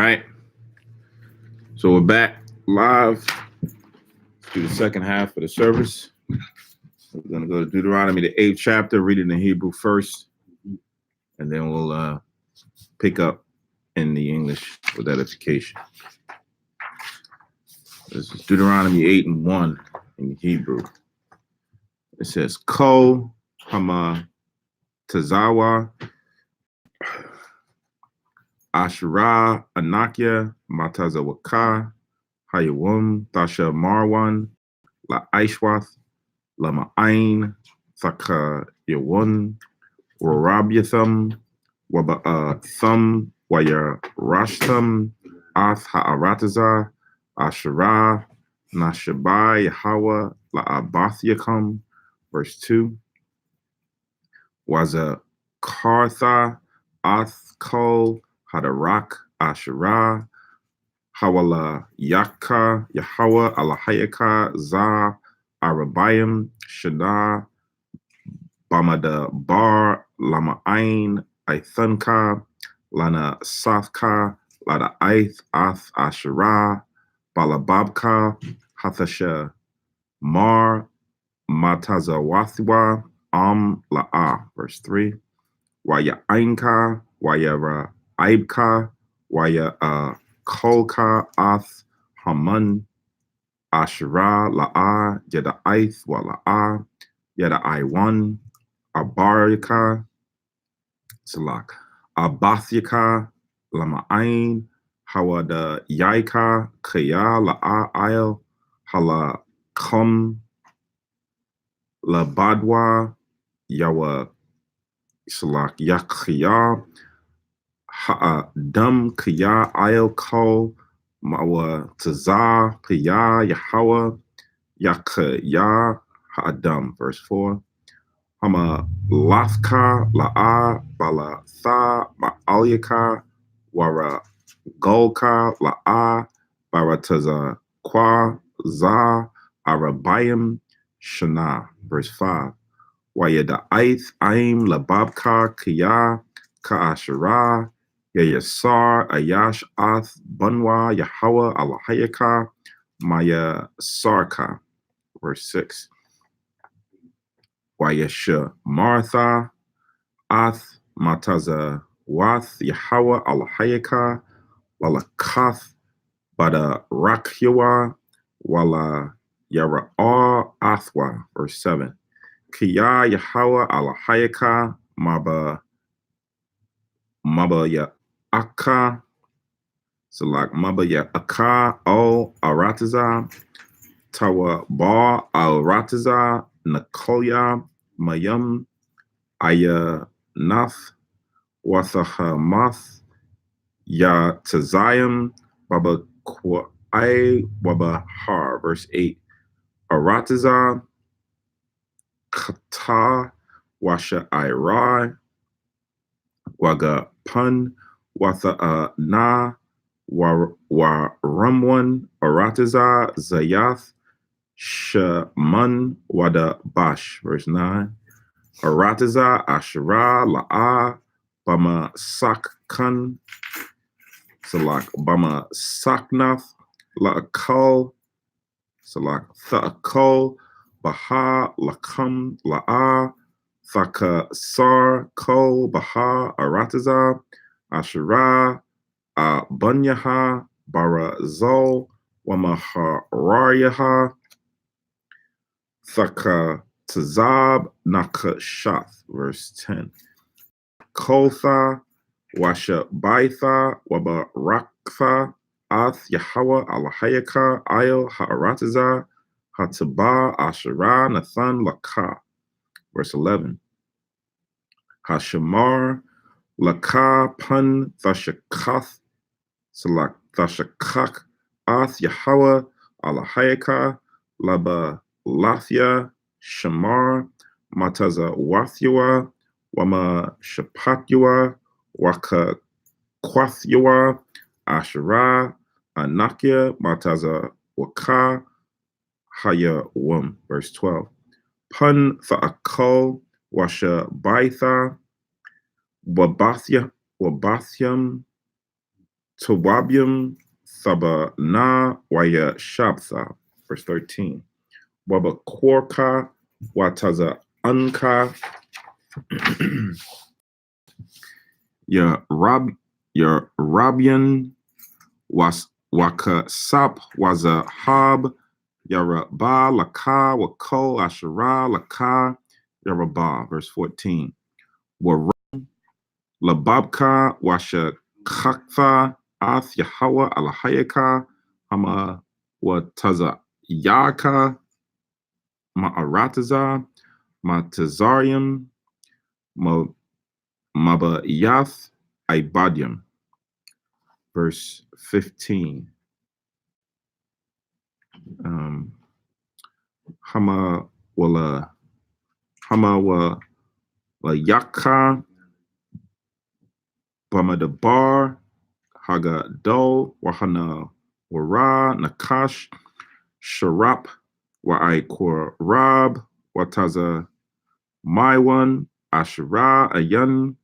right. So we're back live. Let's do the second half of the service. We're going to go to Deuteronomy, the 8th chapter, read it in Hebrew first, and then we'll pick up in the English with edification. This is Deuteronomy 8 and 1 in Hebrew. It says, Ko Hama Tazawa Asherah Anakia Matazawaka Hayawum Tasha Marwan La Aishwath Lama Ain Thaka Yawun Warabiatham Waba Thum Waya Rashtam Ath Ha'arataza Asherah Nashabai Yahweh La Abathyakum. Verse 2 was a Kartha Ath Kol Hadarak Asherah Hawala Yaka Yahweh Alahayaka Za Arabayim Shada Bamada Bar Lama Ain Aithanka Lana Sathka Lada Aith Ath Asherah Balababka Hathasha Mar Matazawathwa La'a. Verse 3 Waya Ainka Waya Aibka Waya Kolka Ath Haman Asherah La'a Yada Aith Wala'a Yada I1 Abarika Salak Abathyaka Lama Ain Hawada Yaika Kaya La'a Ail Hala Kum Labadwa Yawa Salak Yakya Dum Kaya Ail Kol Mawa Tazah Kaya Yahweh Yakya Ha'adam. Verse 4 Hama Lafka La'a Bala Tha Ma'alyaka Wara Golka La'a Barataza Kwa Za Arabayim Shana. Verse 5 Wayada Aith Aim Lababka Kaya Ka'asherah Yayasar Ayash Ath Bunwa Yahweh Alahayaka Maya Sarka. Verse 6 Wayasha Martha Ath Mataza Wath Yahweh Alahayaka Walakath Bada Rakyawa Wala Yara'ar Athwa. Verse 7 Kiyah Yahweh Alahayaka Maba ya Akka Salak Maba ya Akka O Arataza Tawa Ba Arataza Nakoya Mayam Aya Nath Wathahamath Ya Tazayim Baba Kwai Waba Har. Verse 8 Arataza Kata Washa Irai Waga Pun Watha Na Waramwan Arataza Zayath Shaman Wada Bash. Verse 9 Arataza Asherah La'a Bama Sakkan Salak Bama Saknath La'akal Salak Tha'akal Baha Lakam La'a Thaka Sar Ko Baha Arataza Asherah Bunyaha Bara Zol Wamahararyaha Thaka Tazab Nakashath. Verse 10 Koltha Washa Baitha Waba Rakfa Ath Yahweh Alahayaka Ayel Ha'arataza Hataba Asherah Nathan Laka. Verse 11 Hashamar Laka Pun Thashakath Salak Thashakak Ath Yahweh Alahayaka Laba Lathia Shamar Mataza Wathyawa Wama Shapatyua Waka Kwathyawa Asherah Anakia Mataza Waka Haya Wum. Verse 12 Pun Tha'akol Washa Baitha Wabathyam Tawabium Sabana Waya Shabtha, verse 13. Waba Kwarka Wataza Anka your Rabian was Waka Sap was a Hab Yaraba Laka Wako Ashara Laka Yaraba, verse 14. Waram Lababka Washa Kakfa Ath Yahawa Alahayaka Hama Wataza Yaka Ma'arataza Matazarium Mabayath Ibadium, verse 15. Hama wa Yaka Bamadabar Haga Do Wahana Wara Nakash Sharap Wa'ai Korab Wataza Maiwan Ashara Ayan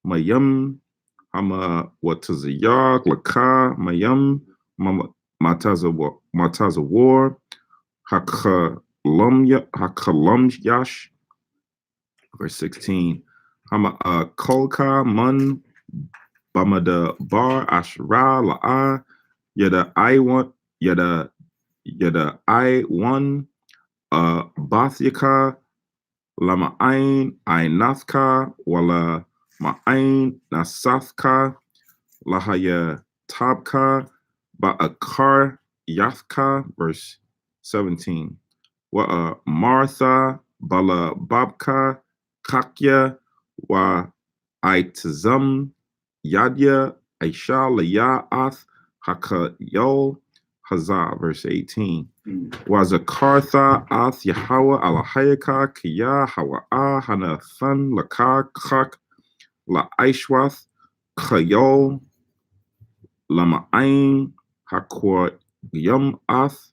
Mayam Hama Watazayak Laka Mayam Mataza War Hakalum Yash, verse 16. Hama Kolka Mun Bamada Bar Ashra La'a Yada I want Yada I one Bathyaka Lama Ain Ainathka Wala Ma'ain Nasafka Lahaya Tabka Ba'akar Yathka, verse 17. Wa Martha Bala Babka Kakya Wa Aitazam Yadya Aisha Laya Ath Haka Yo Hazah, verse 18. Was a Kartha Ath Yahawa Alahayaka Kya Hawa'a Hanathan Laka Kak La Aishwath Kayol Lama Ain Hakwa Yum Ath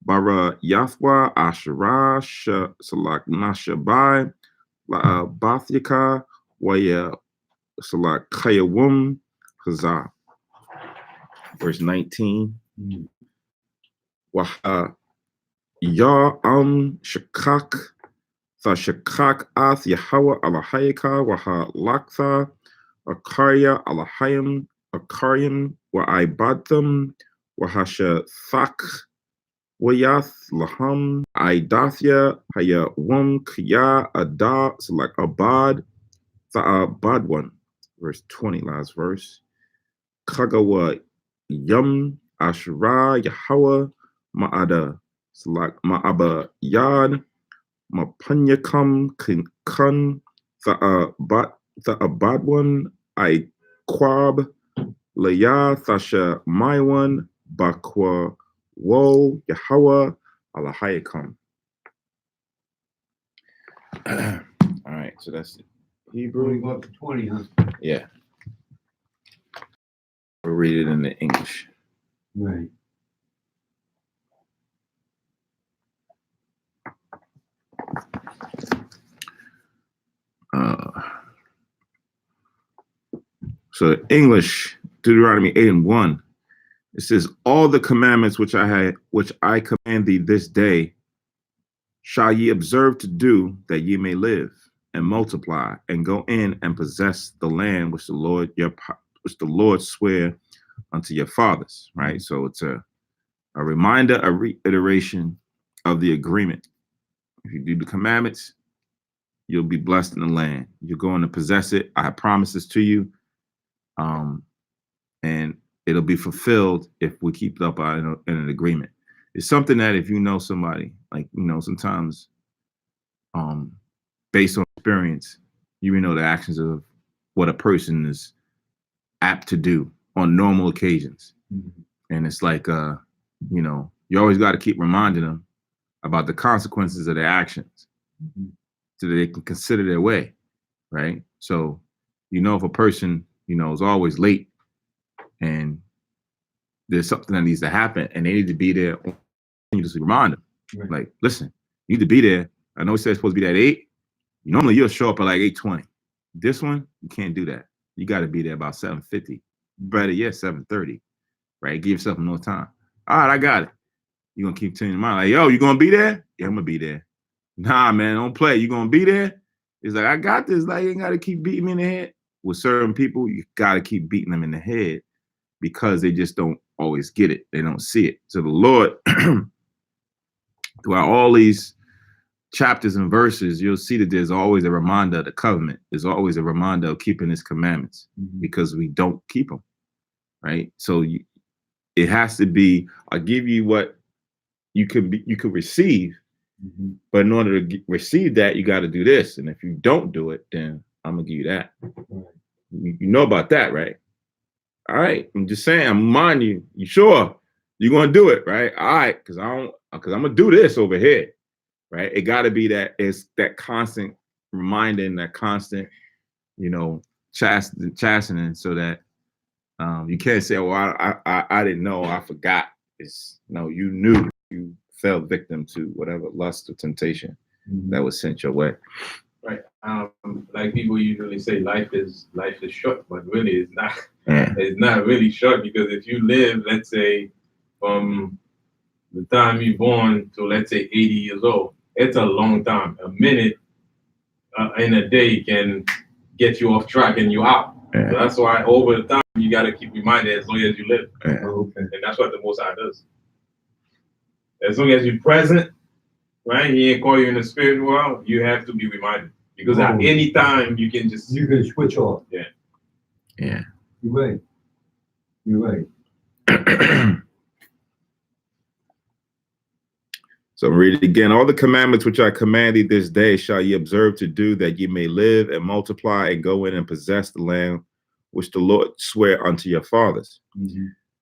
Bara Yathwa Ashara Salak Nashabai La Bathyaka Waya Salak Kayawum Hazah, verse 19. Waha Ya Shakak Tha Shakak Ath Yahawa Alahayaka Waha Laktha Akarya Alahayim Akaryim wa Ibatham Wahasha Thak Wayath Laham Idathya Haya Wum Kya Ada Select Abad Bad one, verse 20, last verse. Kagawa Yum Ashra Yahawa Ma'ada Select Ma'aba Yad Mapanyakam Kun the Abad one I Quab Laya Thasha Maiwan Bakwa Wo Yahweh Alahayakam. All right, so that's it. Hebrew. We go up to 20, huh? Yeah. We'll read it in the English. Right. So English, Deuteronomy 8:1. It says, all the commandments which I command thee this day shall ye observe to do, that ye may live and multiply and go in and possess the land which the Lord sware unto your fathers. Right. So it's a reminder, a reiteration of the agreement. If you do the commandments, you'll be blessed in the land. You're going to possess it. I have promised this to you. And it'll be fulfilled if we keep it up in an agreement. It's something that if you know somebody, like, sometimes based on experience, you know the actions of what a person is apt to do on normal occasions. Mm-hmm. And it's like, you always got to keep reminding them about the consequences of their actions, mm-hmm, so that they can consider their way, right? So, if a person, is always late and there's something that needs to happen and they need to be there, you just remind them, right, like, listen, you need to be there. I know it says it's supposed to be at 8. Normally you'll show up at like 8:20. This one, you can't do that. You got to be there about 7:50. better yet, 7:30, right? Give yourself more time. All right, I got it. You're going to keep telling your mind, like, yo, you going to be there? Yeah, I'm going to be there. Nah, man, don't play. You going to be there? It's like, I got this. Like, you ain't got to keep beating me in the head. With certain people, you got to keep beating them in the head because they just don't always get it. They don't see it. So the Lord, throughout all these chapters and verses, you'll see that there's always a reminder of the covenant. There's always a reminder of keeping his commandments because we don't keep them, right? So it has to be, I'll give you what you could receive, but in order to receive that, you got to do this. And if you don't do it, then I'm going to give you that. You know about that, right? All right. I'm just saying, I'm reminding you, you sure you're going to do it, right? All right. Because I'm going to do this over here, right? It got to be that, it's that constant reminding, that constant, chastening, so that you can't say, well, I didn't know, I forgot. No, you knew, you fell victim to whatever lust or temptation that was sent your way. Right. Like people usually say, life is short, but really it's not. Yeah. It's not really short, because if you live, let's say, from the time you're born to, let's say, 80 years old, it's a long time. A minute in a day can get you off track and you out. Yeah. So that's why over the time you got to keep reminded as long as you live. Yeah. Okay. And that's what the Most High does. As long as you're present, right? He ain't call you in the spirit world. You have to be reminded, because at any time you can switch off. Yeah. Yeah. You're right. So read it again. All the commandments which I command thee this day shall ye observe to do, that ye may live and multiply and go in and possess the land which the Lord sware unto your fathers.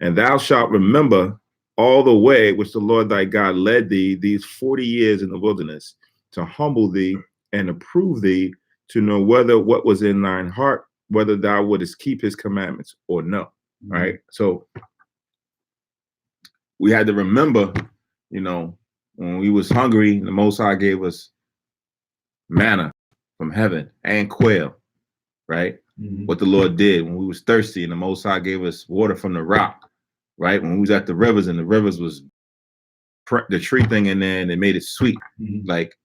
And thou shalt remember all the way which the Lord thy God led thee these 40 years in the wilderness, to humble thee and approve thee, to know whether what was in thine heart, whether thou wouldest keep his commandments or no. Right? So we had to remember, when we was hungry, the Most High gave us manna from heaven and quail, right? What the Lord did when we was thirsty, and the Most High gave us water from the rock, right? When we was at the rivers, and the rivers was the tree thing in there, and it made it sweet. Like,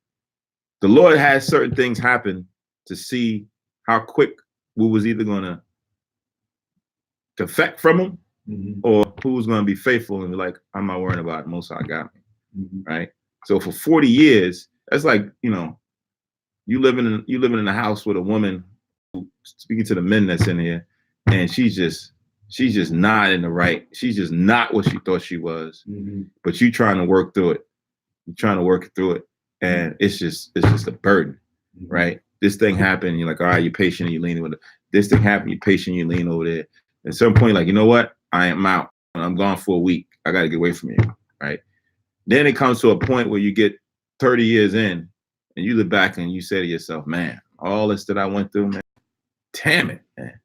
the Lord had certain things happen to see how quick we was either going to defect from him, or who was going to be faithful and be like, I'm not worrying about it. Most High got me. Right? So for 40 years, that's like, you living in a house with a woman, speaking to the men that's in here, and she's just not in the right. She's just not what she thought she was. But you trying to work through it. You're trying to work through it. And it's just a burden, right? This thing happened, you're like, all right, you're patient, and you lean with it. This thing happened, you're patient, you lean over there. At some point, like, you know what? I am out. I'm gone for a week. I got to get away from you, right? Then it comes to a point where you get 30 years in, and you look back and you say to yourself, man, all this that I went through, man, damn it, man.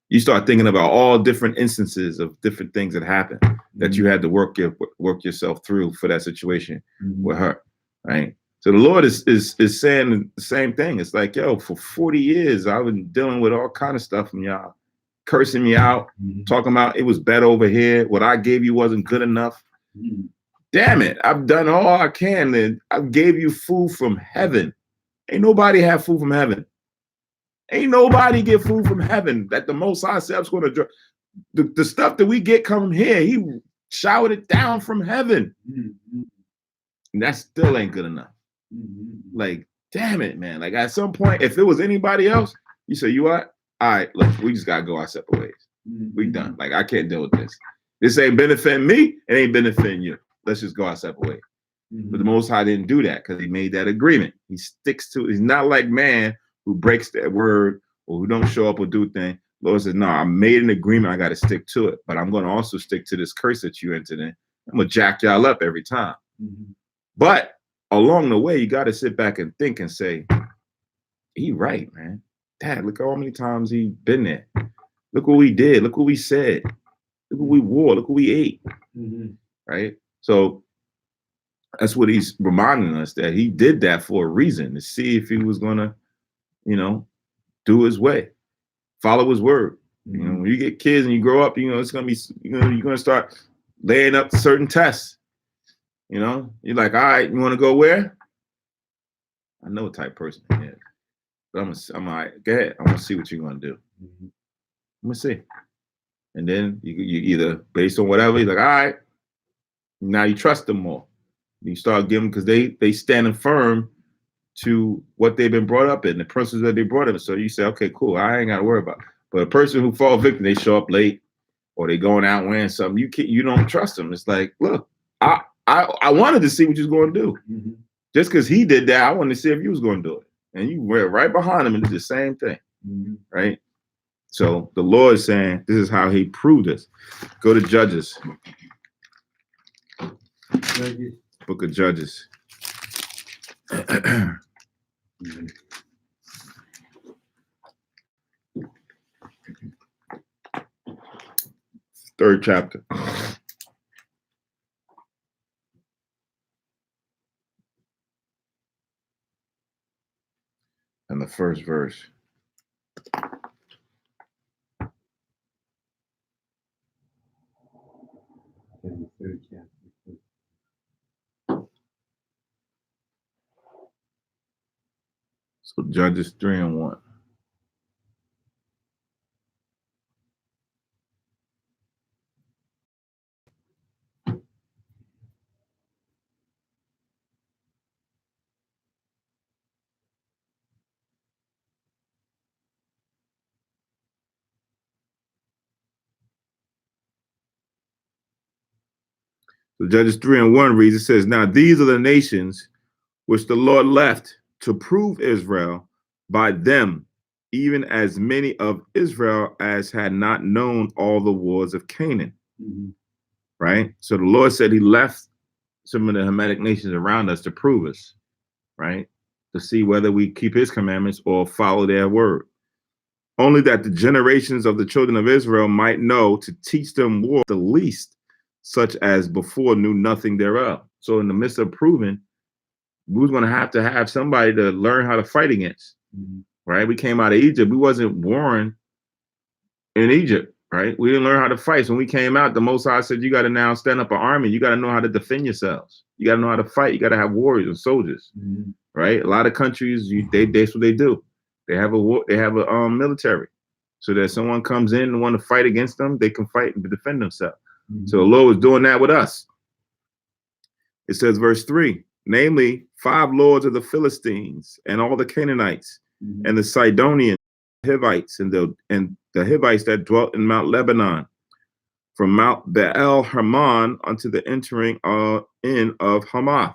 You start thinking about all different instances of different things that happened that you had to work yourself through for that situation with her, right? So the Lord is saying the same thing. It's like, yo, for 40 years, I've been dealing with all kind of stuff from y'all, cursing me out, talking about it was better over here. What I gave you wasn't good enough. Damn it, I've done all I can, and I gave you food from heaven. Ain't nobody have food from heaven. Ain't nobody get food from heaven that the Most High self's going to drop. The stuff that we get come here, he showered it down from heaven. And that still ain't good enough. Like, damn it, man. Like, at some point, if it was anybody else, you say, you what? All right, look, we just got to go our separate ways. We done. Like, I can't deal with this. This ain't benefiting me. It ain't benefiting you. Let's just go our separate ways. But the Most High didn't do that, because he made that agreement. He sticks to it. He's not like man who breaks that word or who don't show up or do things. Lord says, no, I made an agreement. I got to stick to it. But I'm going to also stick to this curse that you entered in. I'm going to jack y'all up every time. But along the way, you got to sit back and think and say, he right, man. Dad, look how many times he been there. Look what we did. Look what we said. Look what we wore. Look what we ate. Right? So that's what he's reminding us, that he did that for a reason, to see if he was going to, do his way, follow his word. You know, when you get kids and you grow up, you know, it's gonna be, you know, you're gonna start laying up certain tests. You know, you're like, all right, you want to go where? I know what type of person he is, but I'm all right. Go ahead. I want to see what you're gonna do. I'm gonna see, and then you either based on whatever, you're like, all right, now you trust them more. You start giving because they standing firm to what they've been brought up in, the principles that they brought up. So you say, okay, cool, I ain't got to worry about it. But a person who falls victim, they show up late or they going out wearing something, you don't trust them. It's like, look, I wanted to see what you was going to do. Just because he did that, I wanted to see if you was going to do it. And you went right behind him and did the same thing, right? So the Lord is saying, this is how he proved this. Go to Judges. Book of Judges. Third chapter. And the first verse. So Judges 3:1. So Judges 3:1 reads, it says, now these are the nations which the Lord left to prove Israel by them, even as many of Israel as had not known all the wars of Canaan. Right? So the Lord said he left some of the Hamitic nations around us to prove us, right? To see whether we keep his commandments or follow their word. Only that the generations of the children of Israel might know to teach them war the least, such as before knew nothing thereof. So in the midst of proving, we was going to have somebody to learn how to fight against, right? We came out of Egypt. We wasn't born in Egypt, right? We didn't learn how to fight. So when we came out, the Most High said, you got to now stand up an army. You got to know how to defend yourselves. You got to know how to fight. You got to have warriors and soldiers, right? A lot of countries, that's what they do. They have a military, so that someone comes in and want to fight against them, they can fight and defend themselves. So the Lord was doing that with us. It says, verse 3, namely 5 lords of the Philistines and all the Canaanites and the Sidonians, Hivites, and the Hivites that dwelt in Mount Lebanon, from Mount Baal Hermon unto the entering in of Hamath.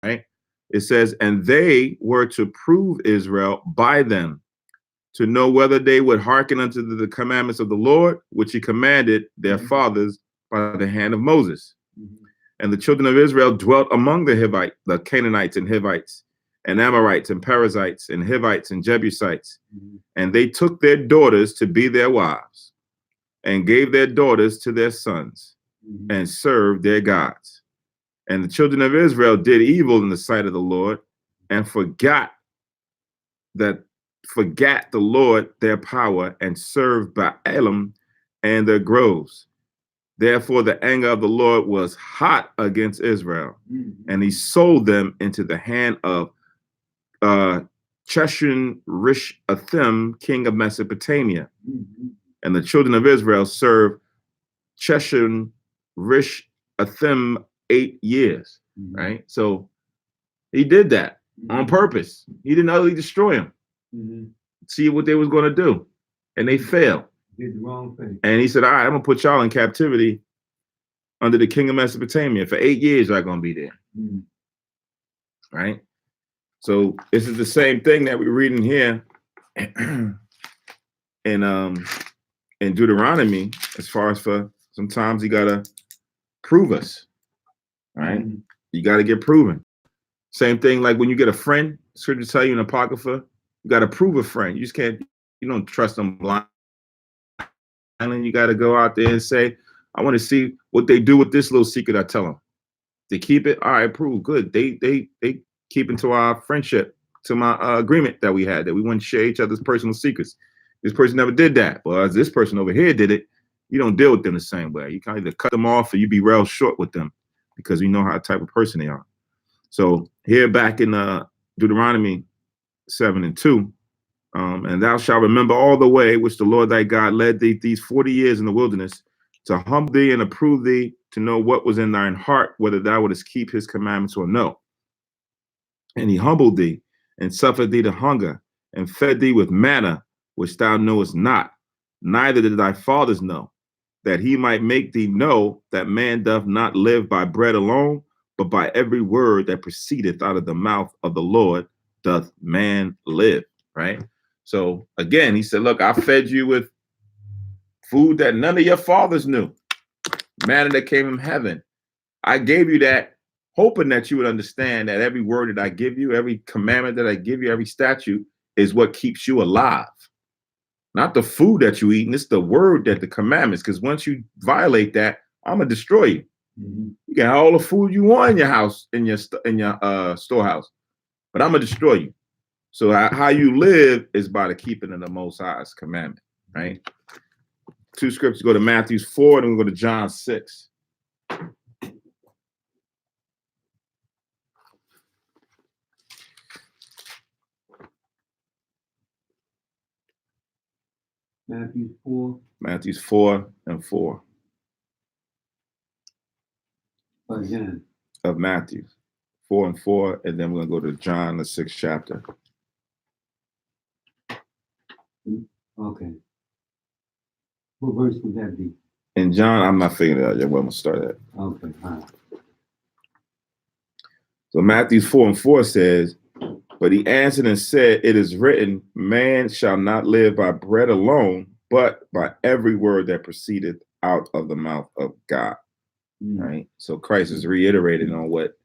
Right? It says, and they were to prove Israel by them, to know whether they would hearken unto the commandments of the Lord, which he commanded their fathers by the hand of Moses. And the children of Israel dwelt among the Canaanites and Hivites, and Amorites and Perizzites and Hivites and Jebusites. And they took their daughters to be their wives, and gave their daughters to their sons, and served their gods. And the children of Israel did evil in the sight of the Lord, and forgot the Lord their power, and served Baalim and their groves. Therefore the anger of the Lord was hot against Israel, and he sold them into the hand of Cheshire-Rish-Athim, king of Mesopotamia. And the children of Israel served Cheshire-Rish-Athim 8 years. Right? So he did that on purpose. He didn't utterly destroy them. See what they was going to do. And they failed. Did the wrong thing. And he said, all right, I'm going to put y'all in captivity under the king of Mesopotamia. For 8 years, y'all going to be there. Right? So this is the same thing that we're reading here in Deuteronomy, as far as for sometimes you got to prove us. Right? You got to get proven. Same thing like when you get a friend, scripture tell you in Apocrypha, you got to prove a friend. You just can't, you don't trust them blind. And you got to go out there and say, I want to see what they do with this little secret I tell them. They keep it, all right, prove, good. They keep into our friendship, to my agreement that we had, that we wouldn't share each other's personal secrets. This person never did that. Well, as this person over here did it, you don't deal with them the same way. You kind of either cut them off or you be real short with them because you know how type of person they are. So here back in Deuteronomy 7:2, and thou shalt remember all the way which the Lord thy God led thee these 40 years in the wilderness, to humble thee and approve thee, to know what was in thine heart, whether thou wouldest keep his commandments or no. And he humbled thee and suffered thee to hunger and fed thee with manna, which thou knowest not, neither did thy fathers know, that he might make thee know that man doth not live by bread alone, but by every word that proceedeth out of the mouth of the Lord doth man live, right? So again, he said, look, I fed you with food that none of your fathers knew, manna that came from heaven. I gave you that hoping that you would understand that every word that I give you, every commandment that I give you, every statute is what keeps you alive. Not the food that you eat, and it's the word that the commandments, because once you violate that, I'm gonna destroy you. Mm-hmm. You can have all the food you want in your house, in your storehouse, but I'm gonna destroy you. So how you live is by the keeping of the Most High's commandment, right? Two scriptures, go to Matthew 4, and then we'll go to John 6. Matthew 4 and 4. Again. Of Matthew 4 and 4, and then we're gonna go to John, the 6th chapter. Okay. What verse would that be? In John, I'm not figuring it out yet. Where I'm gonna start at. Okay. All right. So Matthew 4 and 4 says, but he answered and said, it is written, man shall not live by bread alone, but by every word that proceedeth out of the mouth of God. Right? So Christ is reiterating on what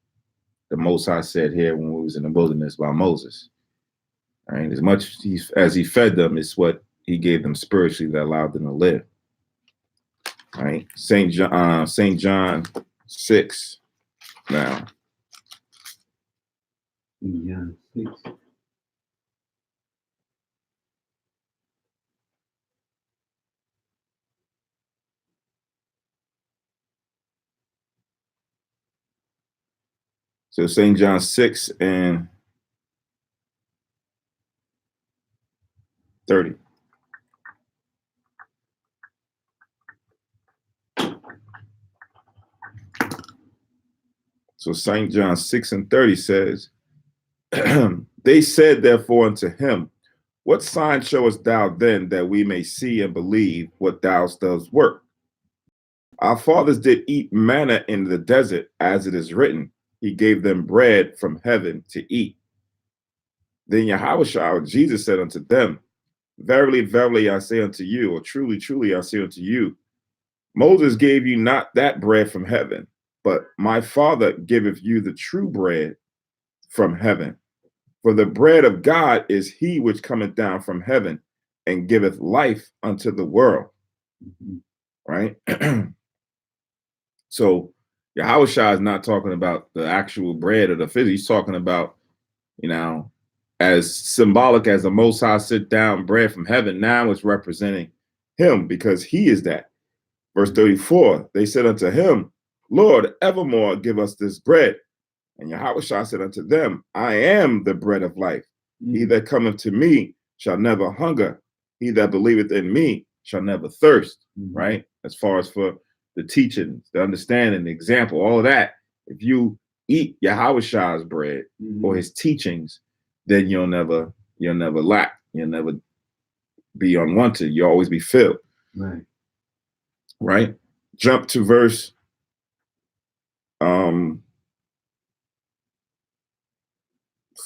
the Most High said here when we was in the wilderness by Moses. Right? As much as he fed them, it's what he gave them spiritually that allowed them to live. Right? St. John 6 now. John 6. So St. John 6 and 30. So St. John 6 and 30 says, they said therefore unto him, what sign showest thou then that we may see and believe what thou dost work? Our fathers did eat manna in the desert, as it is written, he gave them bread from heaven to eat. Then Yahushua, Jesus said unto them, verily, verily, I say unto you, or truly, truly, I say unto you, Moses gave you not that bread from heaven, but my Father giveth you the true bread from heaven. For the bread of God is he which cometh down from heaven and giveth life unto the world. Mm-hmm. Right? So Yahushua is not talking about the actual bread or the food. He's talking about, as symbolic as the Most High sit down bread from heaven, now it's representing him because he is that. Verse 34, they said unto him, Lord, evermore give us this bread. And Yahushua said unto them, I am the bread of life. He that cometh to me shall never hunger. He that believeth in me shall never thirst. Right? As far as for the teaching, the understanding, the example, all of that. If you eat Yahushua's bread or his teachings, then you'll never lack. You'll never be unwanted. You'll always be filled. Right. Right? Jump to verse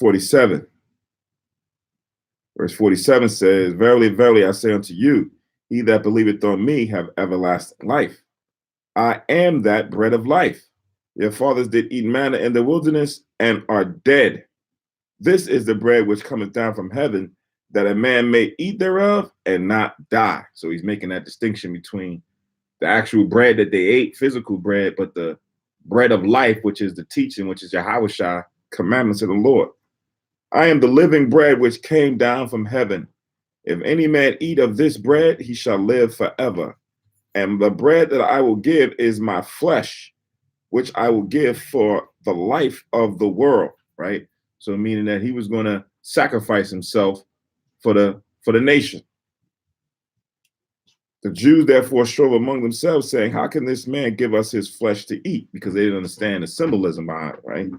47. Verse 47 says, verily, verily, I say unto you, he that believeth on me have everlasting life. I am that bread of life. Your fathers did eat manna in the wilderness and are dead. This is the bread which cometh down from heaven, that a man may eat thereof and not die. So he's making that distinction between the actual bread that they ate, physical bread, but the bread of life, which is the teaching, which is Yahushua, commandments of the Lord. I am the living bread which came down from heaven. If any man eat of this bread, he shall live forever. And the bread that I will give is my flesh, which I will give for the life of the world, right? So meaning that he was going to sacrifice himself for the nation. The Jews therefore strove among themselves, saying, how can this man give us his flesh to eat? Because they didn't understand the symbolism behind it, right?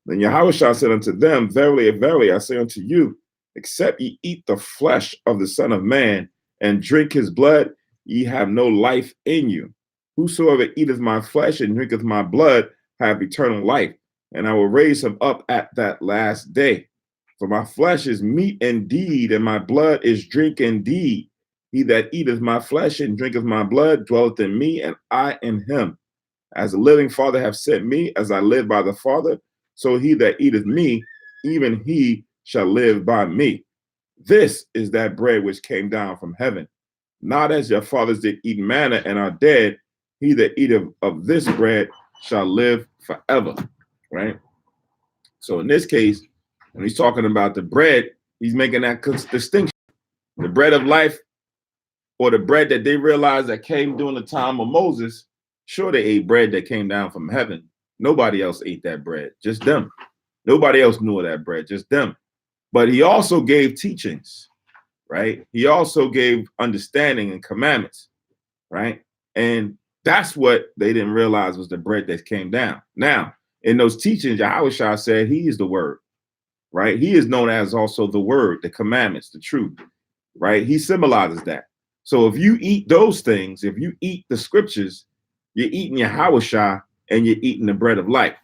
Then Yahushua said unto them, verily, verily, I say unto you, except ye eat the flesh of the Son of Man and drink his blood, ye have no life in you. Whosoever eateth my flesh and drinketh my blood have eternal life, and I will raise him up at that last day. For my flesh is meat indeed, and my blood is drink indeed. He that eateth my flesh and drinketh my blood dwelleth in me, and I in him. As the living Father hath sent me, as I live by the Father, so he that eateth me, even he shall live by me. This is that bread which came down from heaven, not as your fathers did eat manna and are dead. He that eateth of this bread shall live forever, right? So in this case, when he's talking about the bread, he's making that distinction. The bread of life, or the bread that they realized that came during the time of Moses, sure, they ate bread that came down from heaven. Nobody else ate that bread, just them. Nobody else knew of that bread, just them. But he also gave teachings, right? He also gave understanding and commandments, right? And that's what they didn't realize was the bread that came down. Now, in those teachings, Yahushua said he is the word, right? He is known as also the word, the commandments, the truth, right? He symbolizes that. So if you eat those things, if you eat the scriptures, you're eating Yahushua and you're eating the bread of life.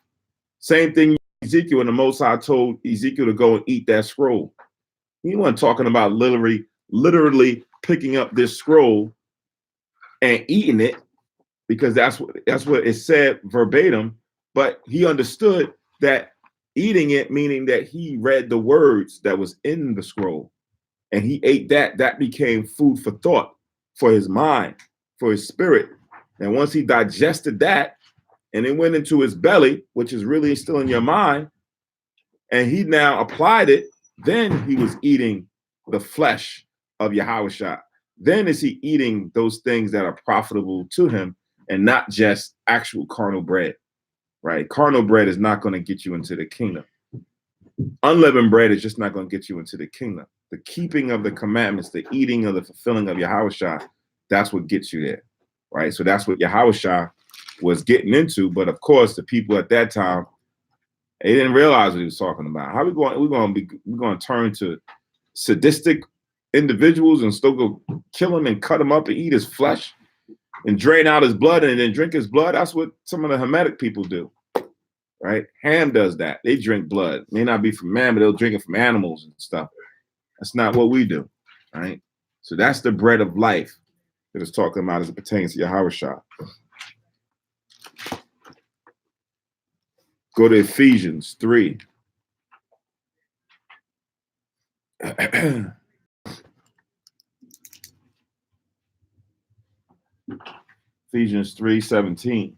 Same thing Ezekiel, and the Most High told Ezekiel to go and eat that scroll. He wasn't talking about literally picking up this scroll and eating it, because that's what it said verbatim. But he understood that eating it, meaning that he read the words that was in the scroll and he ate that. That became food for thought, for his mind, for his spirit. And once he digested that and it went into his belly, which is really still in your mind, and he now applied it, then he was eating the flesh of Yahushua. Then is he eating those things that are profitable to him and not just actual carnal bread, right? Carnal bread is not going to get you into the kingdom. Unleavened bread is just not going to get you into the kingdom. The keeping of the commandments, the eating of the fulfilling of Yahushua, that's what gets you there, right? So that's what Yahushua was getting into. But of course, the people at that time, they didn't realize what he was talking about. How we're going to turn to sadistic individuals and still go kill him and cut him up and eat his flesh and drain out his blood and then drink his blood? That's what some of the Hamitic people do, right? Ham does that. They drink blood. May not be from man, but they'll drink it from animals and stuff. That's not what we do, right? So that's the bread of life that it's talking about as it pertains to Yahushua. Go to Ephesians 3. Ephesians 3:17.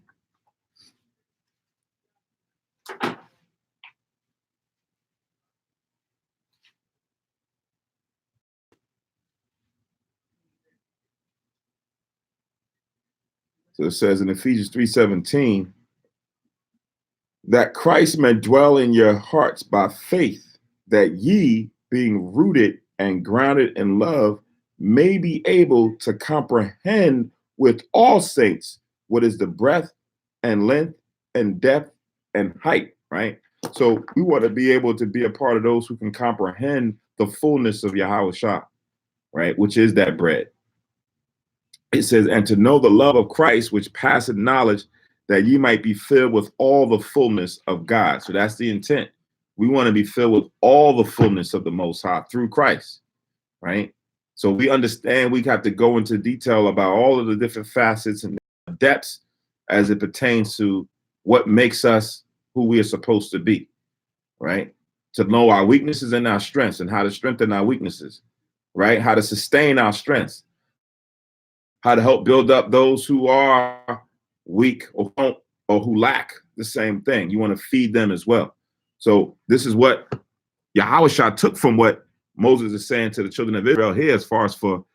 So it says in Ephesians 3:17 that Christ may dwell in your hearts by faith, that ye, being rooted and grounded in love, may be able to comprehend with all saints what is the breadth and length and depth and height, right? So we want to be able to be a part of those who can comprehend the fullness of Yahushua, right? Which is that bread. It says, and to know the love of Christ, which passeth knowledge, that ye might be filled with all the fullness of God. So that's the intent. We want to be filled with all the fullness of the Most High through Christ, right? So we understand we have to go into detail about all of the different facets and depths as it pertains to what makes us who we are supposed to be, right? To know our weaknesses and our strengths and how to strengthen our weaknesses, right? How to sustain our strengths, how to help build up those who are weak or don't, or who lack the same thing. You want to feed them as well. So this is what Yahushua took from what Moses is saying to the children of Israel here, as far as for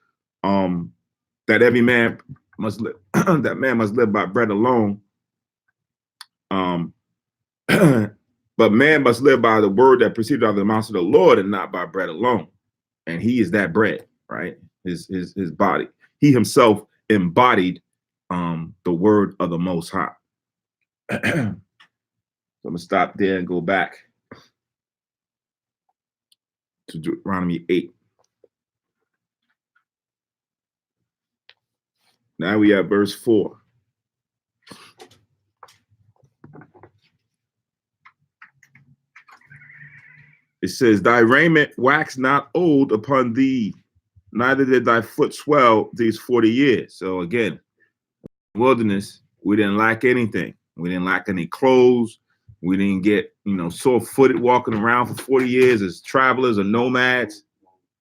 that every man must live, that man must live by bread alone. But man must live by the word that proceeded out of the mouth of the Lord, and not by bread alone. And he is that bread, right? His body. He himself embodied the word of the Most High. So I'm gonna stop there and go back to Deuteronomy 8. Now we have verse 4. It says, thy raiment wax not old upon thee, neither did thy foot swell these 40 years. So again, wilderness, we didn't lack anything. We didn't lack any clothes. We didn't get, sore-footed walking around for 40 years as travelers or nomads,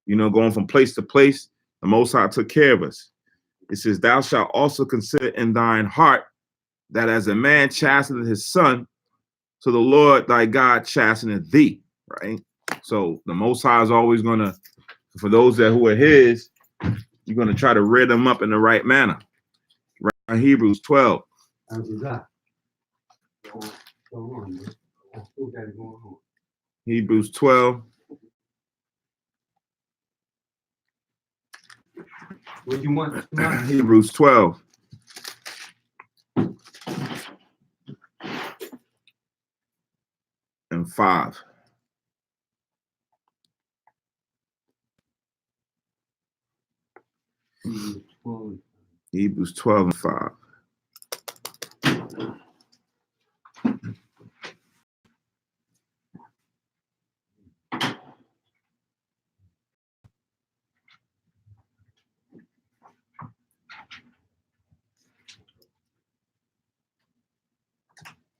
going from place to place. The Most High took care of us. It says, thou shalt also consider in thine heart that as a man chasteneth his son, so the Lord thy God chasteneth thee, right? So the Most High is always going to, for those who are his, you're going to try to rear them up in the right manner. Right? Hebrews 12. I forgot. Go on, man. I still got it going on. Hebrews 12. What you want? Hebrews 12. And 5. Hebrews 12 and 5.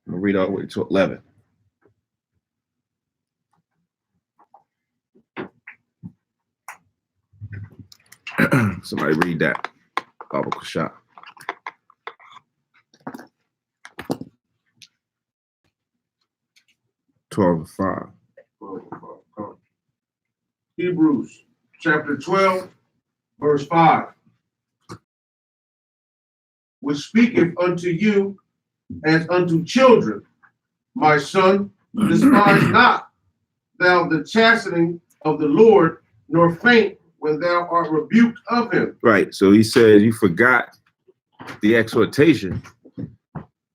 I'm going to read all the way to 11. Somebody read that. Baba Kusha. Twelve and 5. Hebrews chapter 12, verse 5. Which speaketh unto you as unto children, my son, despise not thou the chastening of the Lord, nor faint when thou art rebuked of him. Right. So he says you forgot the exhortation,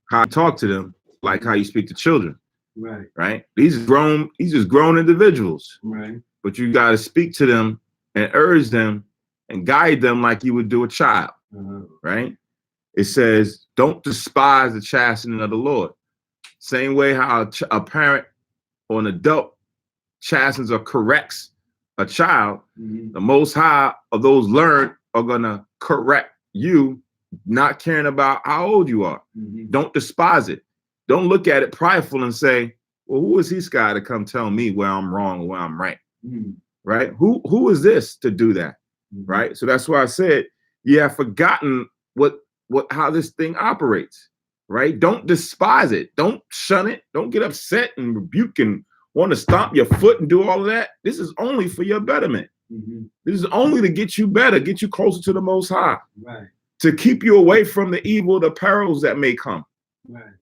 how I talk to them, like how you speak to children. Right. Right. These just grown individuals. Right. But you got to speak to them and urge them and guide them like you would do a child. Right. It says, don't despise the chastening of the Lord. Same way how a parent or an adult chastens or corrects a child, the Most High of those learned are going to correct you, not caring about how old you are. Don't despise it. Don't look at it prideful and say, well, who is this guy to come tell me where I'm wrong or where I'm right? Right? Who is this to do that? Right? So that's why I said you have forgotten how this thing operates. Right? Don't despise it. Don't shun it. Don't get upset and rebuke and want to stomp your foot and do all of that. This is only for your betterment. This is only to get you better, get you closer to the Most High. Right. To keep you away from the evil, the perils that may come.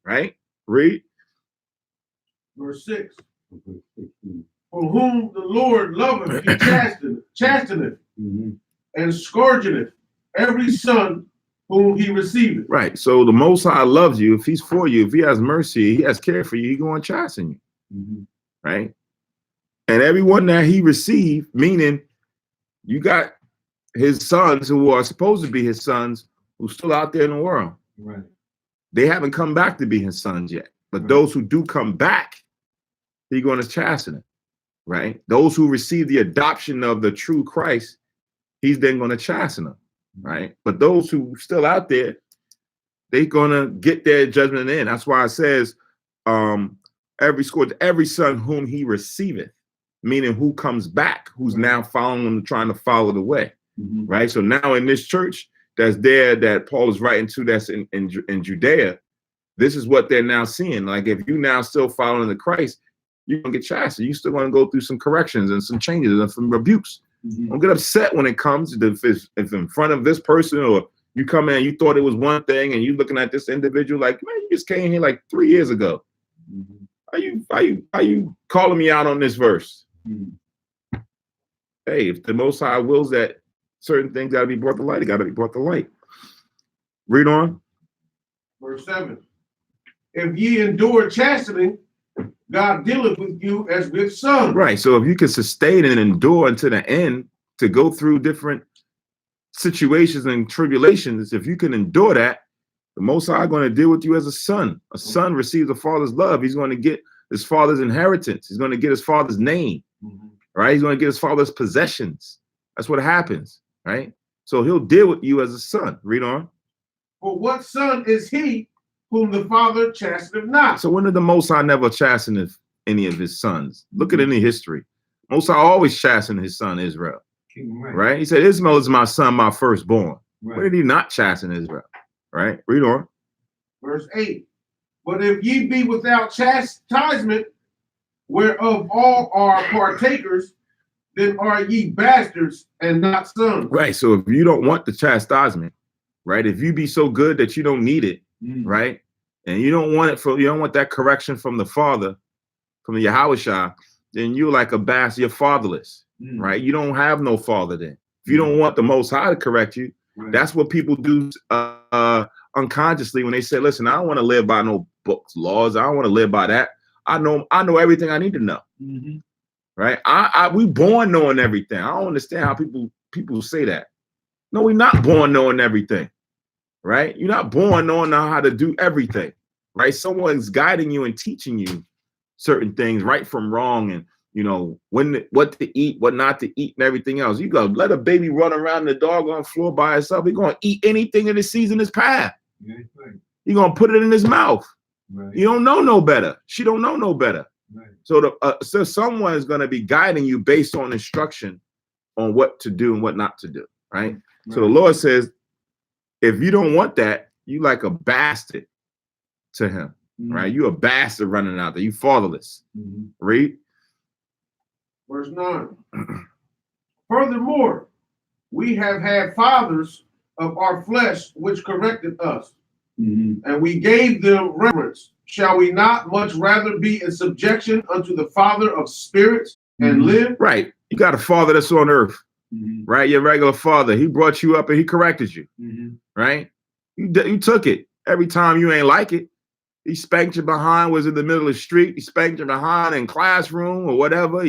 Right? Read. Verse 6. For whom the Lord loveth, he chasteneth, and scourgeth every son whom he receiveth. Right. So the Most High loves you. If he's for you, if he has mercy, he has care for you, he's going to chasten you. Right. And everyone that he received, meaning you got his sons who are supposed to be his sons who's still out there in the world. Right. They haven't come back to be his sons yet. But those who do come back, he's going to chasten them. Right. Those who receive the adoption of the true Christ, he's then going to chasten them. Right. But those who still out there, they're going to get their judgment in. That's why it says every son whom he receiveth, meaning who comes back, who's now following him, trying to follow the way. Right. So now in this church that's there that Paul is writing to, that's in Judea, this is what they're now seeing. Like if you now still following the Christ, you're gonna get chastened. You still gonna go through some corrections and some changes and some rebukes. Don't get upset when it comes to if in front of this person, or you come in, you thought it was one thing, and you looking at this individual like, man, you just came here like 3 years ago. Are you calling me out on this verse? Hey, if the Most High wills that certain things got to be brought to light, it got to be brought to light. Read on. Verse 7. If ye endure chastening, God dealeth with you as with sons. Right. So if you can sustain and endure until the end to go through different situations and tribulations, if you can endure that, the Most High going to deal with you as a son. A son receives a father's love. He's going to get his father's inheritance. He's going to get his father's name. Right? He's going to get his father's possessions. That's what happens. Right? So he'll deal with you as a son. Read on. For what son is he whom the father chasteneth not? So when did the Most High never chasten any of his sons? Look at any history. Most High always chastened his son Israel. Right? He said, Ishmael is my son, my firstborn. When did he not chasten Israel? Right? Read on. Verse 8. But if ye be without chastisement, whereof all are partakers, then are ye bastards and not sons. Right. So if you don't want the chastisement, right? If you be so good that you don't need it, right? And you don't want you don't want that correction from the Father, from the Yahushua, then you're like a bastard, you're fatherless, right? You don't have no father then. If you don't want the Most High to correct you, that's what people do unconsciously when they say, listen, I don't want to live by no books, laws. I don't want to live by that. I know everything I need to know. Right? We born knowing everything. I don't understand how people say that. No, we're not born knowing everything. Right? You're not born knowing how to do everything. Right? Someone's guiding you and teaching you certain things, right from wrong, and what to eat, what not to eat, and everything else. You go let a baby run around the doggone floor by itself. He's gonna eat anything that it sees in his path. You're gonna put it in his mouth. You don't know no better. She don't know no better. So so someone is gonna be guiding you based on instruction on what to do and what not to do. Right? So the Lord says, if you don't want that, you like a bastard to him. Right? You a bastard running out there. You fatherless. Read. Verse 9. Furthermore, we have had fathers of our flesh which corrected us, and we gave them reverence. Shall we not much rather be in subjection unto the Father of spirits and live? Right. You got a father that's on earth, right? Your regular father. He brought you up and he corrected you, right? You took it. Every time you ain't like it, he spanked you behind, was in the middle of the street. He spanked you behind in classroom or whatever.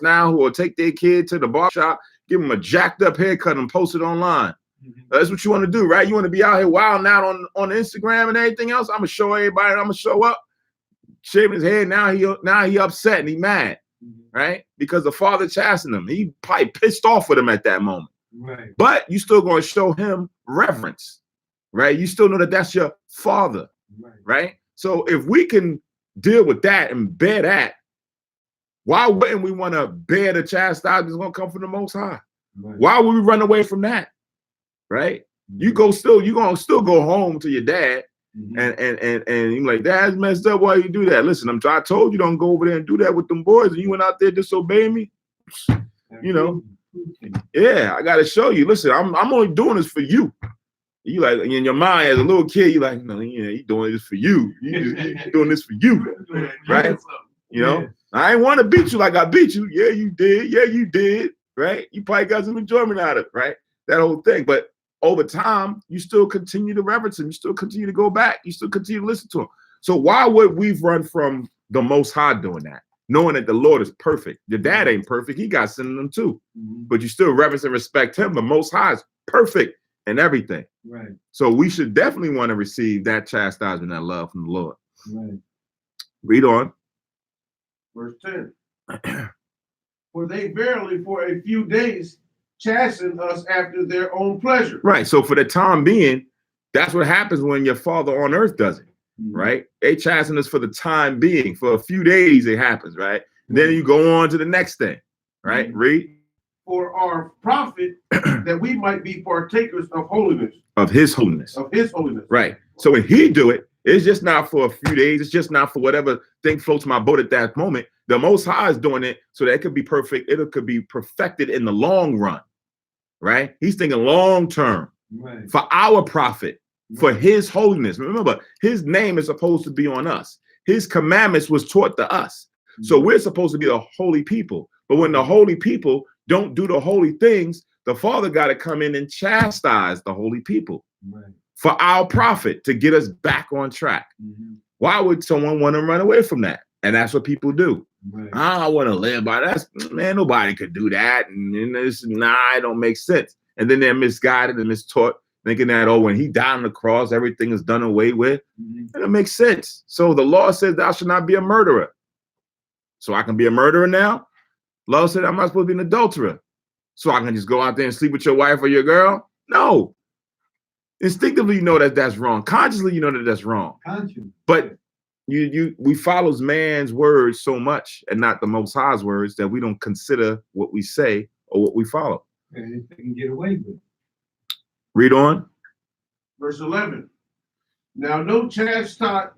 Now who will take their kid to the bar shop, give them a jacked up haircut and post it online. That's what you want to do, right? You want to be out here wilding out on Instagram and everything else. I'm gonna show everybody. I'm gonna show up, shaving his head. Now he upset and he mad, right? Because the father chastened him. He probably pissed off with him at that moment. But you still gonna show him reverence, right? You still know that that's your father, right? So if we can deal with that and bear that, why wouldn't we want to bear the chastisement that's gonna come from the Most High? Why would we run away from that? Right? You gonna still go home to your dad and you're like, Dad's messed up. Why you do that? Listen, I told you don't go over there and do that with them boys, and you went out there disobeying me. Yeah, I gotta show you. Listen, I'm only doing this for you. You like in your mind as a little kid, you like, no, you doing this for you. You doing this for you, right? I ain't want to beat you like I beat you. Yeah, you did. Yeah, you did. Right? You probably got some enjoyment out of it, right? That whole thing. But over time, you still continue to reverence him. You still continue to go back. You still continue to listen to him. So why would we run from the Most High doing that? Knowing that the Lord is perfect. Your dad ain't perfect. He got sin in him too. But you still reverence and respect him. The Most High is perfect in everything. Right. So we should definitely want to receive that chastisement, that love from the Lord. Right. Read on. Verse 10. For they verily for a few days chasten us after their own pleasure. Right. So for the time being, that's what happens when your father on earth does it. Right. They chasten us for the time being. For a few days it happens, right? Then you go on to the next thing. Right? Read. For our profit, that we might be partakers of holiness. Of his holiness. Of his holiness. Right. So when he do it, It's just not for a few days. It's just not for whatever thing floats my boat at that moment. The Most High is doing it so that it could be perfect. It could be perfected in the long run, right? He's thinking long term for our profit, for his holiness. Remember, his name is supposed to be on us. His commandments was taught to us. So we're supposed to be the holy people. But when the holy people don't do the holy things, the Father got to come in and chastise the holy people for our profit, to get us back on track. Why would someone want to run away from that? And that's what people do. I want to live by that. Man, nobody could do that. And this, it don't make sense. And then they're misguided and mistaught, thinking that, oh, when he died on the cross, everything is done away with. And it makes sense. So the law says thou shalt not be a murderer. So I can be a murderer now? Law said I'm not supposed to be an adulterer. So I can just go out there and sleep with your wife or your girl? No. Instinctively, you know that that's wrong. Consciously, you know that that's wrong. But we follow man's words so much and not the Most High's words that we don't consider what we say or what we follow. And they can get away with it. Read on. Verse 11. Now no chastening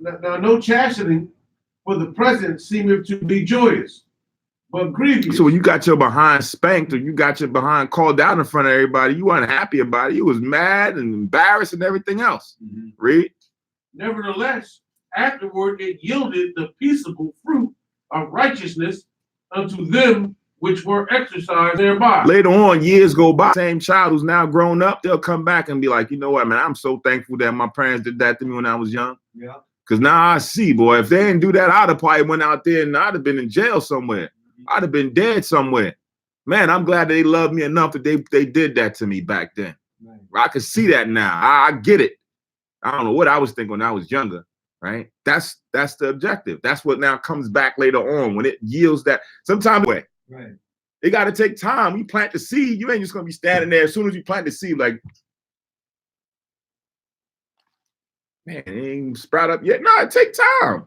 for the present seemeth to be joyous, but grievous. So when you got your behind spanked or you got your behind called out in front of everybody, you weren't happy about it. You was mad and embarrassed and everything else. Read. Nevertheless, afterward it yielded the peaceable fruit of righteousness unto them which were exercised thereby. Later on, years go by, same child who's now grown up, they'll come back and be like, you know what, man, I'm so thankful that my parents did that to me when I was young. Because now I see, boy, if they didn't do that, I'd have probably went out there and I'd have been in jail somewhere. I'd have been dead somewhere. Man, I'm glad they loved me enough that they did that to me back then. I can see that now. I get it. I don't know what I was thinking when I was younger, right? That's the objective. That's what now comes back later on when it yields that. Sometimes it got to take time. You plant the seed, you ain't just going to be standing there as soon as you plant the seed like, man, it ain't sprout up yet. No, it takes time.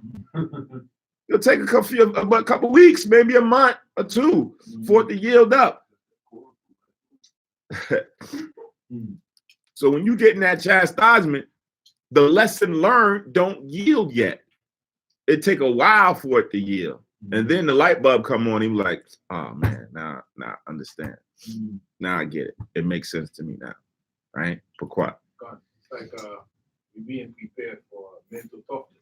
It'll take a couple weeks, maybe a month or two for it to yield up. So when you get in that chastisement, the lesson learned don't yield yet. It take a while for it to yield. And then the light bulb come on, he was like, oh man, now I understand. Now I get it. It makes sense to me now. Right? Pourquoi? It's like we're being prepared for mental toughness.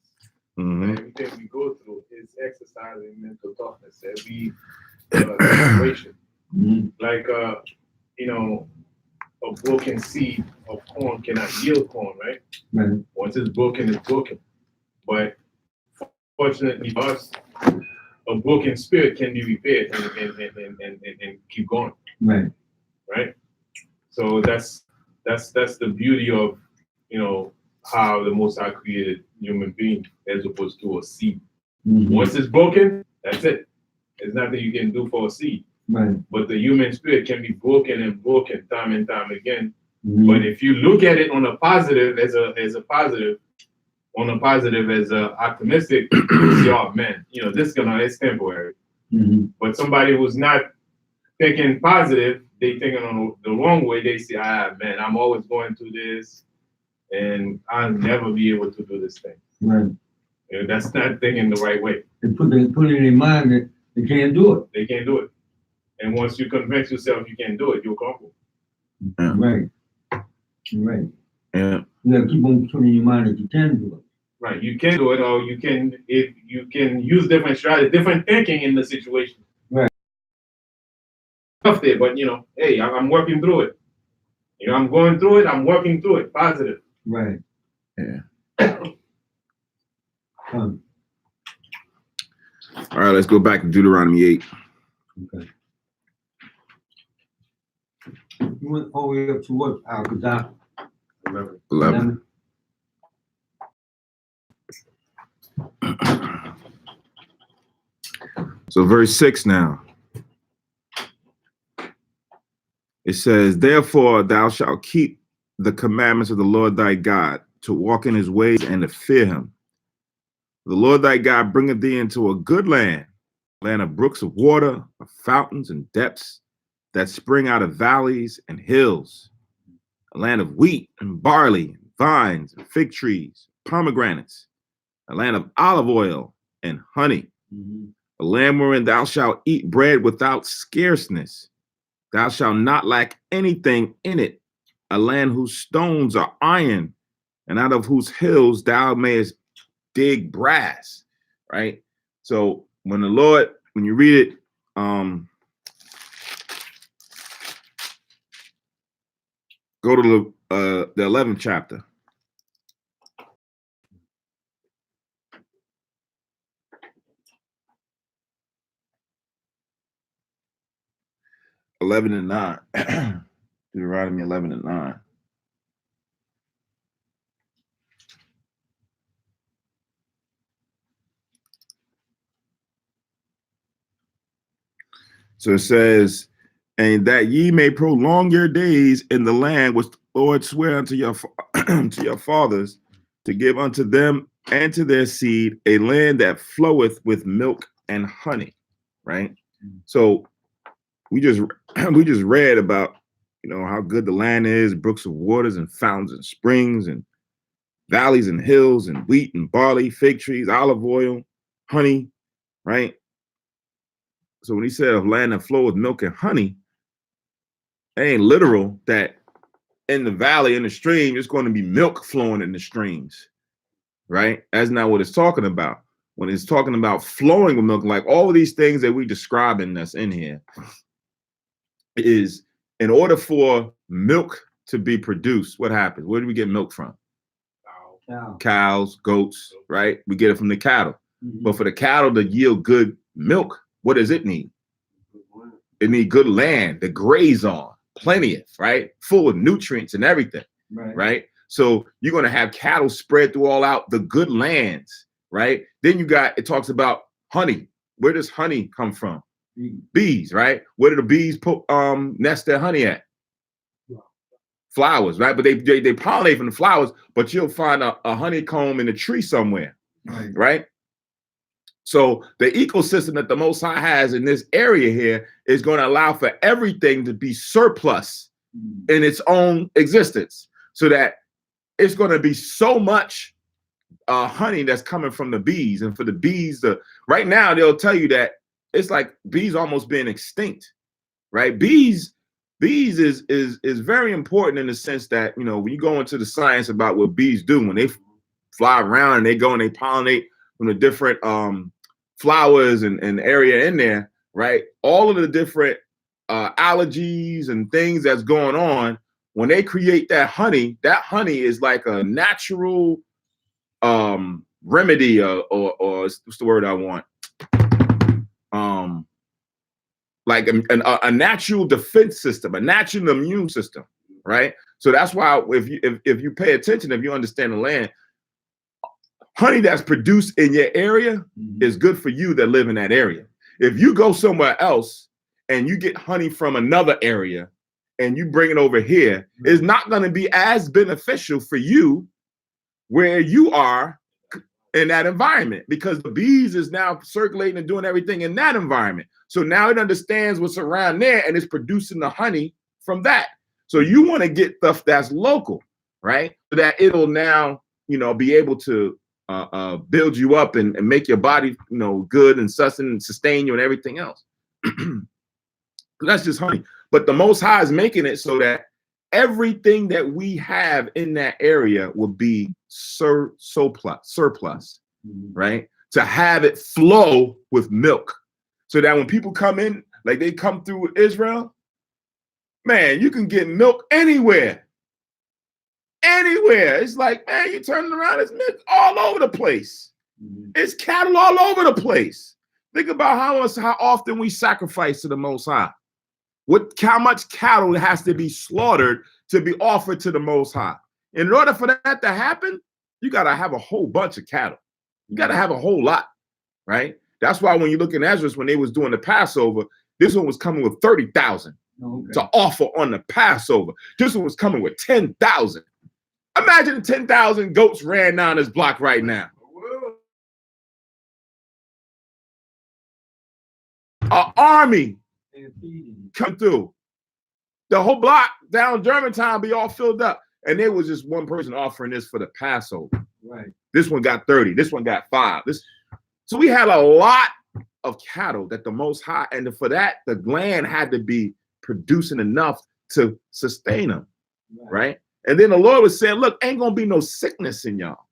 Mm-hmm. Everything we go through is exercising mental toughness. Every situation. Like a broken seed of corn cannot yield corn, right? Once it's broken, it's broken. But fortunately for us, a broken spirit can be repaired and keep going. Right? So that's the beauty of how the Most High created human being as opposed to a seed. Once it's broken, that's it. There's nothing you can do for a seed. But the human spirit can be broken and broken time and time again. But if you look at it on a positive, as optimistic, you see, oh man, it's temporary. But somebody who's not thinking positive, they thinking on the wrong way. They say, man, I'm always going through this, and I'll never be able to do this thing. That's not thinking the right way. They put it in their mind that they can't do it. They can't do it. And once you convince yourself you can't do it, you'll conquer. Right. Yeah. You gotta keep on putting in your mind that you can do it. Right. You can do it, or you can use different strategies, different thinking in the situation. Right. Tough there, but hey, I'm working through it. I'm going through it, I'm working through it. Positive. Right. Yeah. All right, let's go back to Deuteronomy 8. Okay. You went all the way up to what? Al-Qadar? 11. So verse 6 now. It says, therefore thou shalt keep the commandments of the Lord thy God, to walk in his ways and to fear him. The Lord thy God bringeth thee into a good land of brooks of water, of fountains and depths that spring out of valleys and hills, a land of wheat and barley, and vines and fig trees, pomegranates, a land of olive oil and honey, a land wherein thou shalt eat bread without scarceness. Thou shalt not lack anything in it, a land whose stones are iron, and out of whose hills thou mayest dig brass, right? So when the Lord, when you read it, go to the 11th chapter. (11 and 9). Deuteronomy 11 and 9. So it says, and that ye may prolong your days in the land which the Lord sware unto your to your fathers, to give unto them and to their seed a land that floweth with milk and honey, right? So we just read about, you know, how good the land is, brooks of waters and fountains and springs and valleys and hills and wheat and barley, fig trees, olive oil, honey, right? So when he said of land that flow with milk and honey, it ain't literal that in the valley, in the stream, it's going to be milk flowing in the streams, right? That's not what it's talking about. When it's talking about flowing with milk, like all of these things that we describing that's in here, is in order for milk to be produced, what happens? Where do we get milk from? Cows, goats, right? We get it from the cattle. But for the cattle to yield good milk, what does it need? It needs good land to graze on, plenty of, right? Full of nutrients and everything, right? So you're going to have cattle spread through all out the good lands, right? Then you got, it talks about honey. Where does honey come from? Bees, right? Where do the bees put nest their honey at? Flowers, right? But they pollinate from the flowers, but you'll find a honeycomb in a tree somewhere, right? So the ecosystem that the Most High has in this area here is going to allow for everything to be surplus in its own existence, so that it's going to be so much honey that's coming from the bees. And for the bees, right now they'll tell you that it's like bees almost being extinct, right? Bees is very important in the sense that, you know, when you go into the science about what bees do, when they fly around and they go and they pollinate from the different flowers and area in there, right? All of the different allergies and things that's going on, when they create that honey is like a natural remedy, or what's the word I want? Like a natural defense system, a natural immune system, right? So that's why if you pay attention, if you understand the land, honey that's produced in your area is good for you that live in that area. If you go somewhere else and you get honey from another area and you bring it over here, it's not going to be as beneficial for you where you are in that environment, because the bees is now circulating and doing everything in that environment. So now it understands what's around there and it's producing the honey from that. So you want to get stuff that's local, right? So that it'll now, you know, be able to build you up and make your body, you know, good and sustain you and everything else. That's just honey. But the Most High is making it so that everything that we have in that area will be surplus, right? To have it flow with milk, so that when people come in, like they come through Israel, man, you can get milk anywhere. It's like, man, you turn around, it's milk all over the place. It's cattle all over the place. Think about how often we sacrifice to the Most High. How much cattle has to be slaughtered to be offered to the Most High. In order for that to happen, you got to have a whole bunch of cattle. You got to have a whole lot, right? That's why when you look in Ezra, when they was doing the Passover, this one was coming with 30,000 to offer on the Passover. This one was coming with 10,000. Imagine 10,000 goats ran down this block right now. An army come through. The whole block down Germantown be all filled up. And there was just one person offering this for the Passover. Right. This one got 30. This one got 5. So we had a lot of cattle that the Most High, and for that, the land had to be producing enough to sustain them, right? And then the Lord was saying, look, ain't gonna be no sickness in y'all.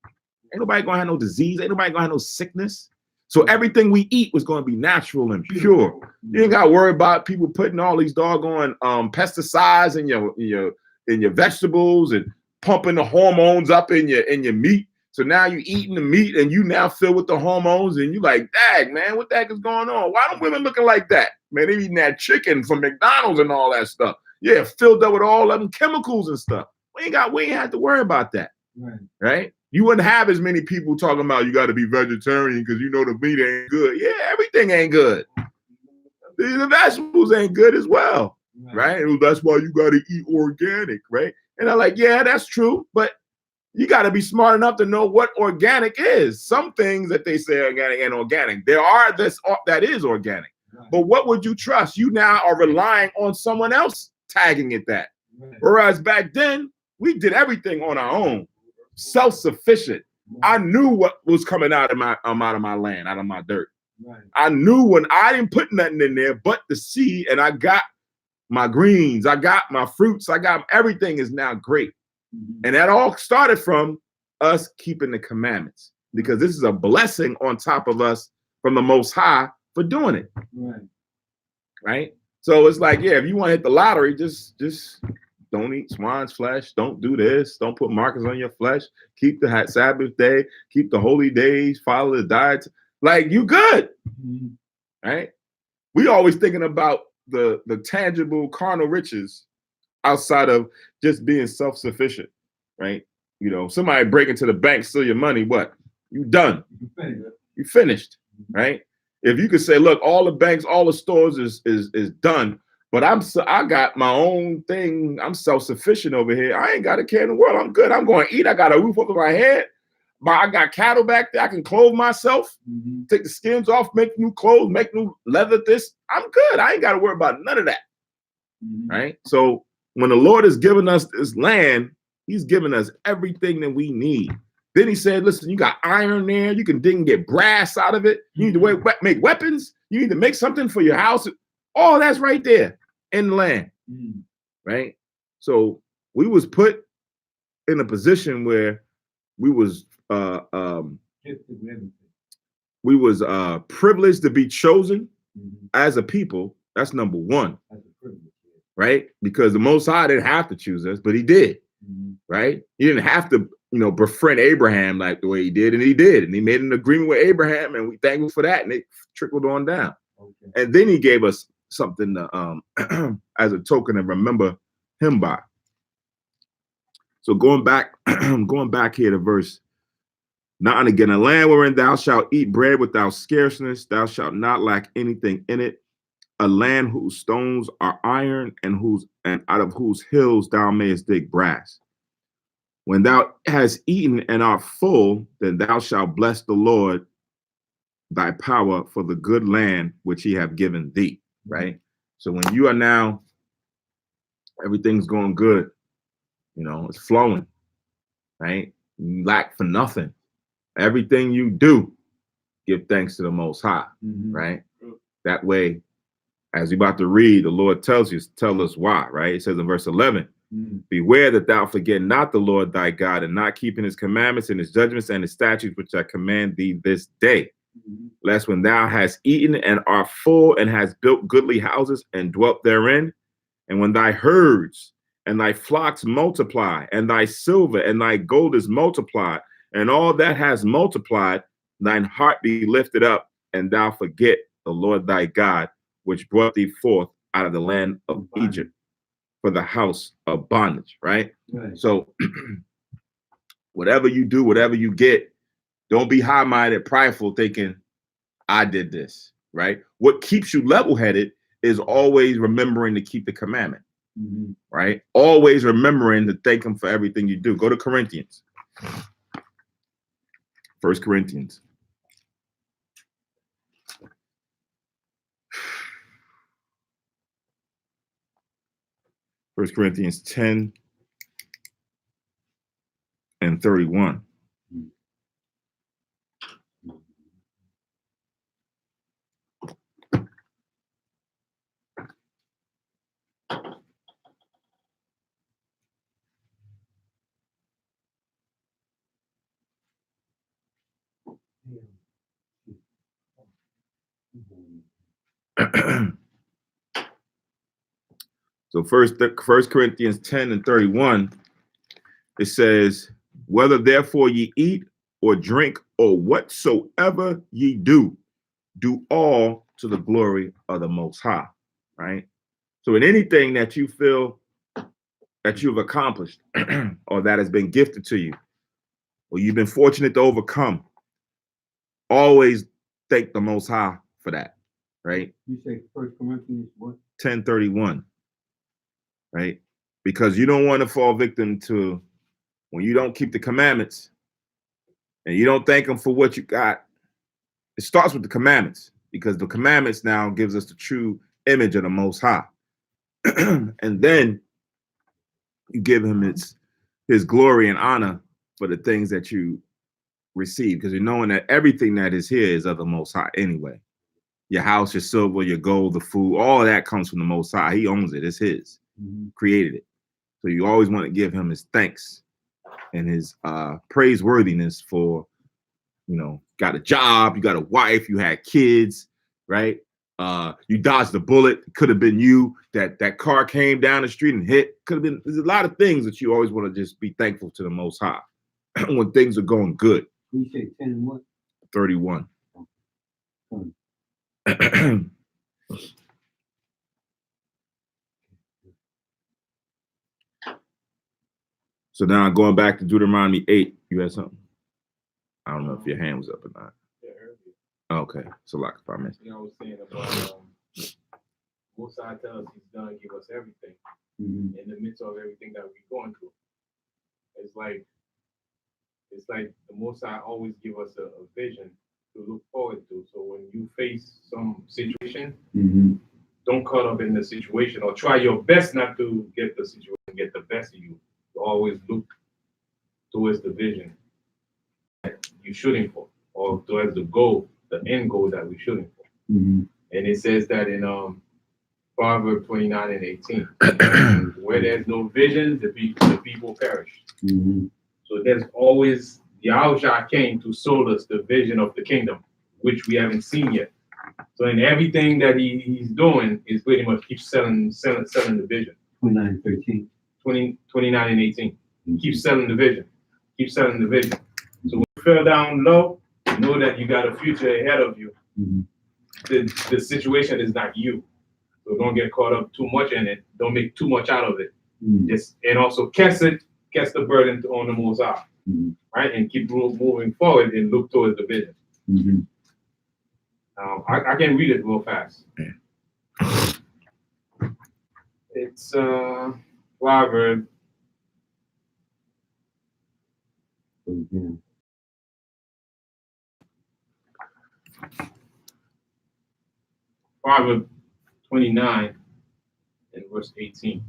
Ain't nobody gonna have no disease. Ain't nobody gonna have no sickness. So everything we eat was gonna be natural and pure. You ain't gotta worry about people putting all these doggone pesticides in your vegetables and pumping the hormones up in your meat. So now you eating the meat and you now filled with the hormones and you like, dang, man, what the heck is going on? Why don't women looking like that? Man, they eating that chicken from McDonald's and all that stuff. Yeah, filled up with all of them chemicals and stuff. We ain't have to worry about that. Right? You wouldn't have as many people talking about you got to be vegetarian because you know the meat ain't good. Yeah, everything ain't good. The vegetables ain't good as well. Right? That's why you got to eat organic, right? And I'm like, yeah, that's true, but you got to be smart enough to know what organic is. Some things that they say organic and organic. There are this that is organic. But what would you trust? You now are relying on someone else tagging it that. Whereas back then, we did everything on our own, self-sufficient. I knew what was coming out of my land, out of my dirt. I knew when I didn't put nothing in there but the seed, and I got my greens, I got my fruits, I got everything is now great. And that all started from us keeping the commandments, because this is a blessing on top of us from the Most High for doing it. Right? So it's like, yeah, if you want to hit the lottery, just don't eat swine's flesh. Don't do this. Don't put markers on your flesh. Keep the Sabbath day. Keep the holy days. Follow the diet. Like, you good. Right? We always thinking about the tangible carnal riches outside of just being self-sufficient, right? You know, somebody break into the bank, steal your money, what? You done. You finished, right? If you could say, look, all the banks, all the stores is done, but I got my own thing. I'm self-sufficient over here. I ain't got a care in the world. I'm good. I'm going to eat. I got a roof over my head. I got cattle back there. I can clothe myself, take the skins off, make new clothes, make new leather. I'm good. I ain't got to worry about none of that, right? So when the Lord has given us this land, he's given us everything that we need. Then he said, listen, you got iron there. You can dig and get brass out of it. You need to make weapons. You need to make something for your house. All that's right there in the land, right? So we was put in a position where we was privileged to be chosen as a people. That's number one, right? Because the Most High didn't have to choose us, but he did, right? He didn't have to, befriend Abraham like the way he did, and he did. And he made an agreement with Abraham, and we thankful for that, and it trickled on down. And then he gave us something to, as a token to remember him by. So going back here to verse 9 again, a land wherein thou shalt eat bread without scarceness, thou shalt not lack anything in it. A land whose stones are iron, and out of whose hills thou mayest dig brass. When thou hast eaten and art full, then thou shalt bless the Lord thy power for the good land which he have given thee. Right? So when you are now, everything's going good, it's flowing, right? You lack for nothing. Everything you do, give thanks to the Most High, right? That way, as we about to read, the Lord tell us why, right? It says in verse 11, beware that thou forget not the Lord thy God, and not keeping his commandments and his judgments and his statutes, which I command thee this day. Lest when thou hast eaten and art full, and hast built goodly houses and dwelt therein, and when thy herds and thy flocks multiply, and thy silver and thy gold is multiplied, and all that has multiplied, thine heart be lifted up, and thou forget the Lord thy God, which brought thee forth out of the land of Egypt for the house of bondage, right? So whatever you do, whatever you get, don't be high-minded, prideful, thinking, I did this, right? What keeps you level-headed is always remembering to keep the commandment, right? Always remembering to thank him for everything you do. Go to Corinthians. 1 Corinthians. 1 Corinthians 10 and 31. So First Corinthians 10 and 31, it says, whether therefore ye eat or drink or whatsoever ye do, do all to the glory of the Most High, right? So in anything that you feel that you've accomplished or that has been gifted to you, or you've been fortunate to overcome, always thank the Most High for that, right? You say 1 Corinthians what? 10:31, right? Because you don't want to fall victim to when you don't keep the commandments and you don't thank him for what you got. It starts with the commandments, because the commandments now gives us the true image of the Most High. And then you give him his glory and honor for the things that you receive, because you're knowing that everything that is here is of the Most High anyway. Your house, your silver, your gold, the food, all of that comes from the Most High. He owns it. It's his. Created it. So you always want to give him his thanks and his praiseworthiness for, you know, got a job, you got a wife, you had kids, right? You dodged a bullet. It could have been you. That car came down the street and hit. Could have been. There's a lot of things that you always want to just be thankful to the Most High when things are going good. You say 10 and what? 31. So now going back to Deuteronomy 8, you had something? I don't know if your hand was up or not. Yeah, earlier. Okay, so like if I missed. You know, I was saying about most I tell us he's gonna give us everything in the midst of everything that we're going through. It's like the Most High always give us a vision to look forward to. So when you face some situation, don't caught up in the situation, or try your best not to get the situation get the best of you. Always look towards the vision that you're shooting for, or towards the goal, the end goal that we're shooting for. And it says that in Proverbs 29 and 18, where there's no vision, the people perish. So there's always Yahushua came to show us the vision of the kingdom, which we haven't seen yet. So in everything that he's doing is pretty much keep selling the vision. 29 and 13. 29 and 18. Keep selling the vision. Keep selling the vision. So when you fell down low, know that you got a future ahead of you. The situation is not you. So don't get caught up too much in it. Don't make too much out of it. Just and also cast the burden on the Most High, right? And keep moving forward and look towards the vision. I can read it real fast. It's Proverbs. Proverbs 29 and verse 18.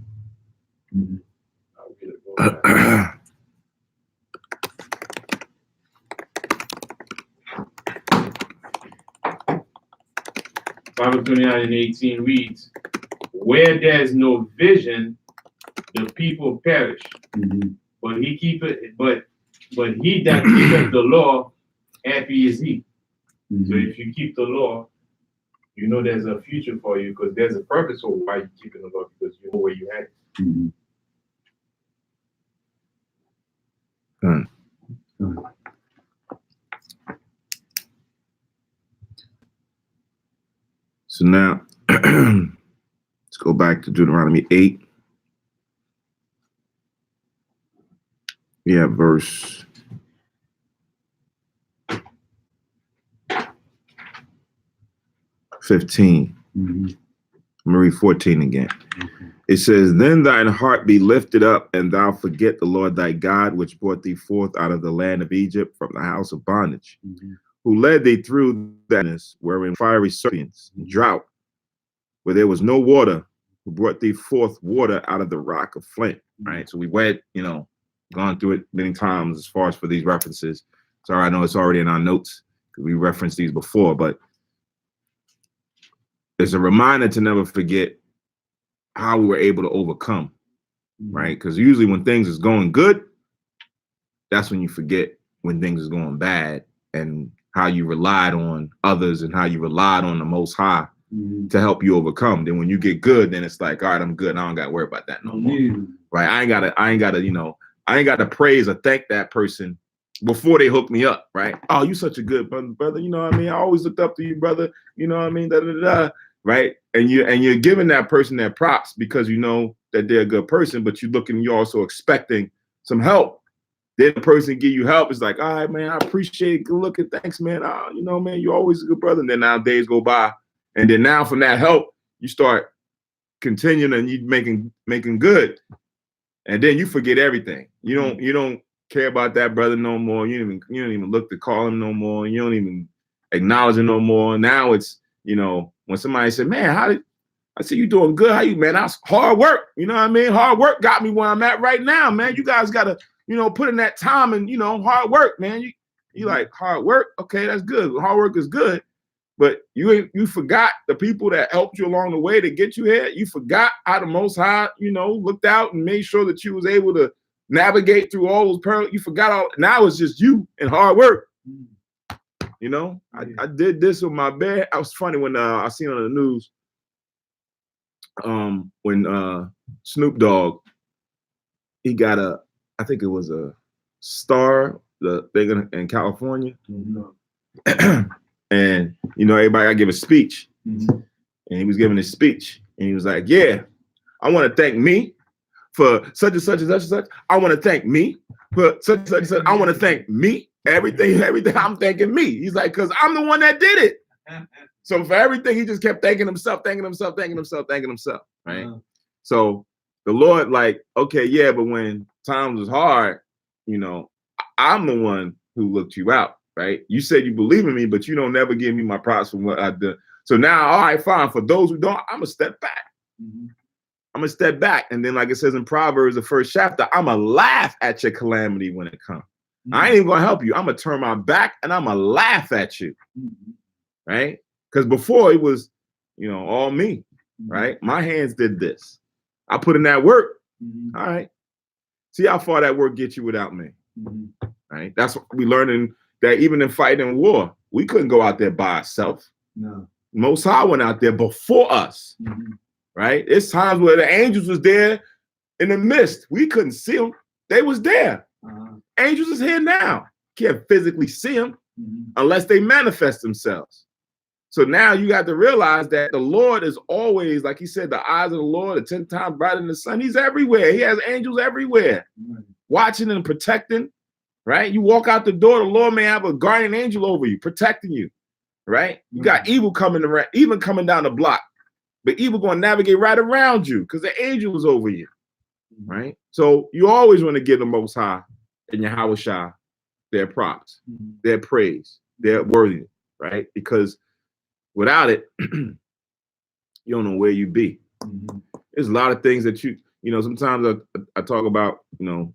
I'll read it real fast. Proverbs 29 and 18 reads, where there's no vision, the people perish. But he that keepeth the law, happy is he. So if you keep the law, you know there's a future for you, because there's a purpose for why you're keeping the law, because you know where you had it. So now let's go back to Deuteronomy 8. Yeah, verse 15. I'm gonna read 14 again. It says, then thine heart be lifted up, and thou forget the Lord thy God, which brought thee forth out of the land of Egypt from the house of bondage, who led thee through darkness, wherein fiery serpents, drought, where there was no water, who brought thee forth water out of the rock of flint. Right. So we went, gone through it many times as far as for these references. Sorry, I know it's already in our notes because we referenced these before, but it's a reminder to never forget how we were able to overcome, right? Because usually when things is going good, that's when you forget when things is going bad and how you relied on others and how you relied on the Most High to help you overcome. Then when you get good, then it's like, all right, I'm good. I don't got to worry about that no more. Right? I ain't gotta praise or thank that person before they hook me up. Right? Oh, you such a good brother. You know what I mean? I always looked up to you, brother. You know what I mean? Da, da, da, da. Right? And you're giving that person their props because you know that they're a good person, but you're also expecting some help. Then the person give you help. It's like, all right, man, I appreciate it. Good looking. Thanks, man. You know, man, you're always a good brother. And then now days go by. And then now from that help, you start continuing and you making good. And then you forget everything. You don't care about that brother no more. You don't even look to call him no more. You don't even acknowledge him no more. Now it's, you know, when somebody said, man, I see you doing good. How you, man? That's hard work. You know what I mean? Hard work got me where I'm at right now, man. You guys gotta, you know, put in that time and, you know, hard work, man. You like hard work? Okay, that's good. Hard work is good. But you forgot the people that helped you along the way to get you here. You forgot how the Most High, you know, looked out and made sure that you was able to navigate through all those perils. You forgot all. Now it's just you and hard work. You know, I did this with my bed. I was funny when I seen on the news when Snoop Dogg, he got I think it was a star, the thing in California. And, you know, everybody got to give a speech. And he was giving his speech. And he was like, yeah, I want to thank me for such and such and such and such. I want to thank me for such and such and such. I want to thank me. Everything I'm thanking me. He's like, because I'm the one that did it. So for everything, he just kept thanking himself. Right? So the Lord, like, okay, yeah, but when times was hard, you know, I'm the one who looked you out. Right? You said you believe in me, but you don't never give me my props for what I did. So now, all right, fine. For those who don't, I'm gonna step back. I'm gonna step back. And then, like it says in Proverbs, the first chapter, I'm gonna laugh at your calamity when it comes. I ain't even gonna help you. I'm gonna turn my back and I'm gonna laugh at you. Right? Because before it was, you know, all me. Right? My hands did this. I put in that work. All right. See how far that work gets you without me. Right? That's what we learning. That even in fighting war, we couldn't go out there by ourselves. No. Most High went out there before us. Right? It's times where the angels was there in the mist. We couldn't see them. They was there. Angels is here now. Can't physically see them unless they manifest themselves. So now you got to realize that the Lord is always, like he said, the eyes of the Lord are 10 times brighter than the sun. He's everywhere. He has angels everywhere, watching and protecting. Right? You walk out the door, the Lord may have a guardian angel over you, protecting you. Right? You got evil coming around, even coming down the block. But evil going to navigate right around you because the angel is over you. Right? So you always want to give the Most High and Yahweh Shah their props, their praise, their worthiness. Right? Because without it, you don't know where you be. There's a lot of things that you know, sometimes I talk about, you know,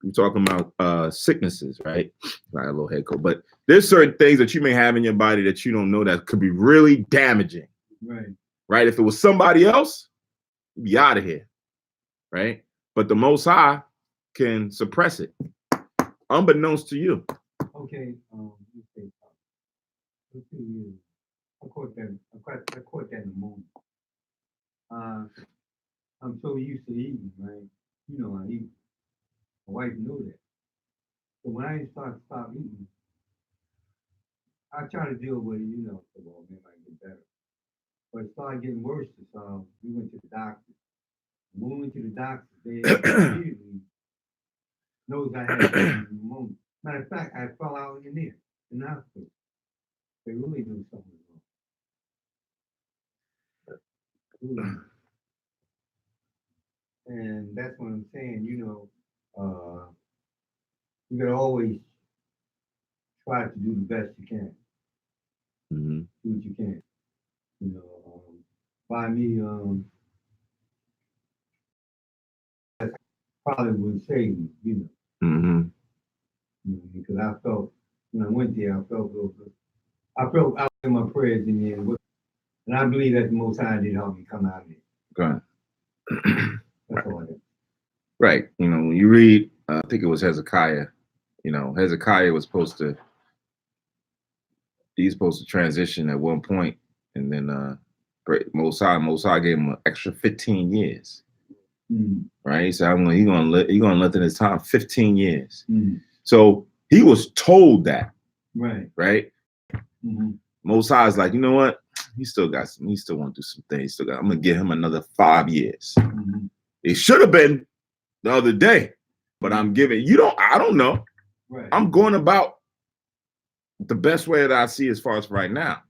we're talking about sicknesses, right? Right, a little head cold. But there's certain things that you may have in your body that you don't know that could be really damaging. Right? If it was somebody else, you'd be out of here. Right? But the Most High can suppress it, unbeknownst to you. Okay, I caught that in a moment. I'm so used to eating, right? You know, I eat. My wife knew that. So when I stop eating, I try to deal with it, you know, so well, maybe I get better. But it started getting worse. So we went to the doctor. When we went to the doctor, they immediately knows I had pneumonia. Matter of fact, I fell out in there in the hospital. They really knew something wrong. And that's what I'm saying, you know, you gotta always try to do the best you can. Do what you can. You know, by me, probably would save me, you know. Because I felt, when I went there, I felt real good. I felt out in my prayers in the end. And I believe that the Most High did help me come out of it. Right. That's all I did. Right. You know, when you read, I think it was Hezekiah, you know, Hezekiah was supposed to he's supposed to transition at one point, and then Most High gave him an extra 15 years. Right? He said, he's gonna lengthen his time 15 years. So he was told that. Right? Most High is like, you know what? He still want to do some things. I'm gonna give him another 5 years. It should have been the other day, but I'm giving I don't know. I'm going about the best way that I see as far as right now.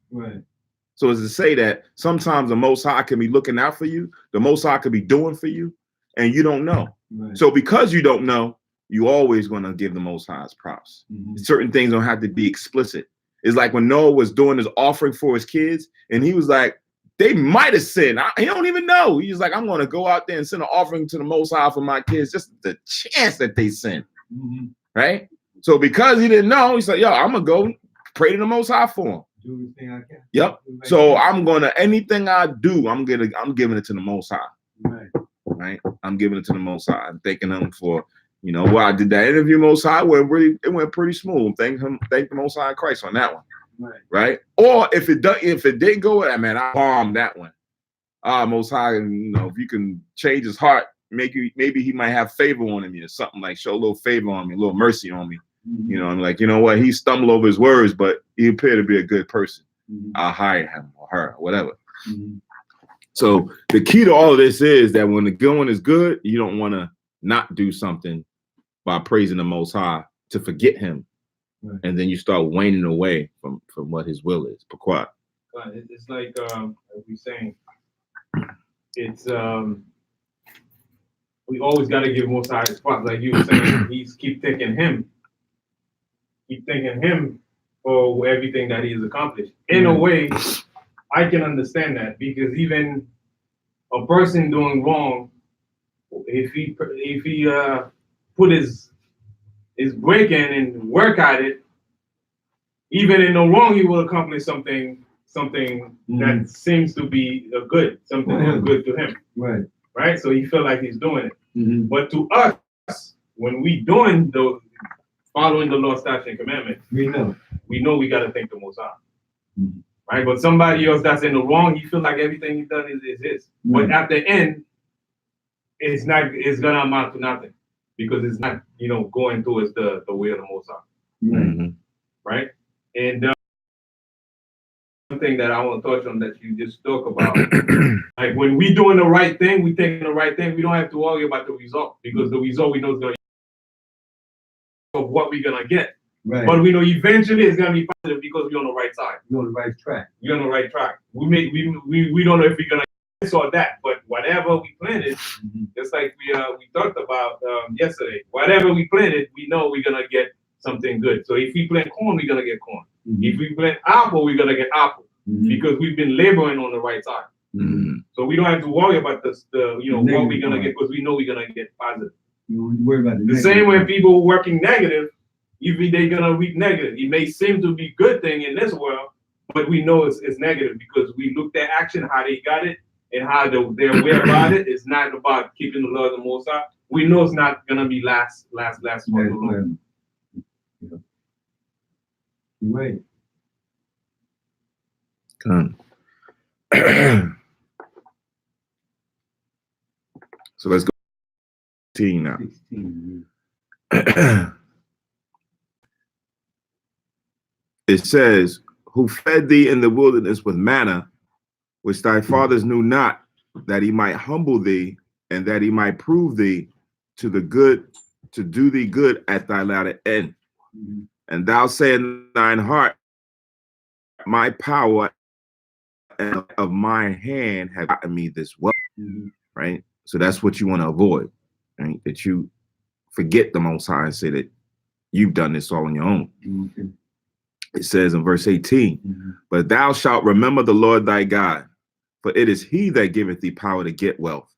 So as to say that sometimes the Most High can be looking out for you, the Most High could be doing for you, and you don't know. So because you don't know, you always going to give the Most High's props. Certain things don't have to be explicit. It's like when Noah was doing his offering for his kids, and he was like, they might have sinned. He don't even know. He's like, I'm going to go out there and send an offering to the Most High for my kids, just the chance that they sin. Right? So because he didn't know, he's like, yo, I'm going to go pray to the Most High for him. Do everything I can. Yep. So anything I do, I'm giving it to the Most High. Right. I'm giving it to the Most High. I'm thanking him for, I did that interview. Most High it went pretty smooth. Thank the Most High Christ on that one. Right. Or if it didn't go with that, man, I bombed that one. Most High, if you can change his heart, maybe he might have favor on me or something, like show a little favor on me, a little mercy on me. I'm like, you know what? He stumbled over his words, but he appeared to be a good person. I'll hire him or her or whatever. So the key to all of this is that when the going is good, you don't want to not do something by praising the Most High to forget him. And then you start waning away from what his will is. Pourquoi? It's like we're saying, it's we always got to give Most High his props. Like you were saying, keep thanking him for everything that he has accomplished. In a way, I can understand that, because even a person doing wrong, if he put his break in and work at it, even in the wrong, he will accomplish something that seems to be something good to him. Right? So he feel like he's doing it. But to us, when we doing following the law, statutes, and commandments, we know we got to thank the Most High. Right? But somebody else that's in the wrong, he feel like everything he's done is his. But at the end, it's gonna amount to nothing, because it's not, going towards the way of the Most High. Right? And one thing that I want to touch on that you just talk about, like when we doing the right thing, we thinking the right thing, we don't have to worry about the result, because the result we know is going to of what we're gonna get. But we know eventually it's gonna be positive, because we're on the right side. You're on the right track. We're on the right track. We don't know if we're gonna get this or that, but whatever we planted, just like we talked about yesterday, whatever we planted, we know we're gonna get something good. So if we plant corn, we're gonna get corn. If we plant apple, we're gonna get apple, because we've been laboring on the right side. So we don't have to worry about what we're gonna get, because we know we're gonna get positive. You worry about the same way people working negative, even they're gonna reap negative. It may seem to be good thing in this world, but we know it's negative, because we looked at action, how they got it, and how they're aware about it. It's not about keeping the law of the Most High. We know it's not gonna be last for the Lord. Right. So let's go 16 now. 16. It says, who fed thee in the wilderness with manna, which thy fathers knew not, that he might humble thee, and that he might prove thee to do thee good at thy latter end. And thou say in thine heart, my power and of my hand have gotten me this wealth. Right? So that's what you want to avoid, right? That you forget the Most High and say that you've done this all on your own. It says in verse 18, but thou shalt remember the Lord thy God, for it is he that giveth thee power to get wealth,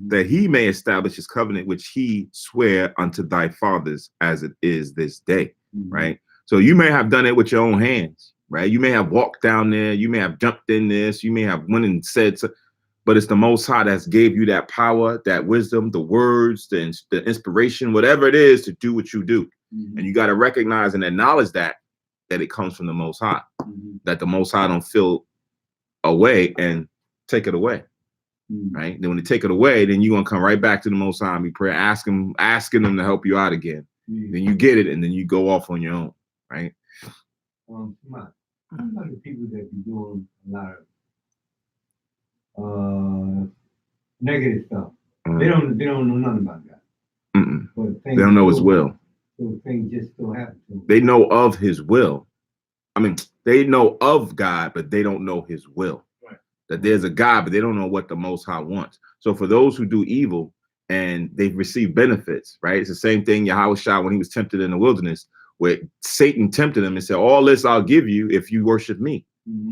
that he may establish his covenant, which he sware unto thy fathers, as it is this day. Right? So you may have done it with your own hands, right? You may have walked down there, you may have jumped in this, you may have went and said so, but it's the Most High that's gave you that power, that wisdom, the words, the inspiration, whatever it is to do what you do. And you got to recognize and acknowledge that that it comes from the Most High, Mhm. that the Most High don't feel away and take it away. Mhm. Right? Then when they take it away, then you're gonna come right back to the Most High and be prayer, asking them to help you out again. Yeah. Then you get it, and then you go off on your own, right? Smart. What about the people that be doing a lot of negative stuff? They don't know nothing about God. Mm-mm. But They don't know His will. So things just still happen to them. They know of His will. I mean, they know of God, but they don't know His will. Right. That there's a God, but they don't know what the Most High wants. So for those who do evil and they've received benefits, right? It's the same thing Yahweh Shah when he was tempted in the wilderness, where Satan tempted him and said, all this I'll give you if you worship me,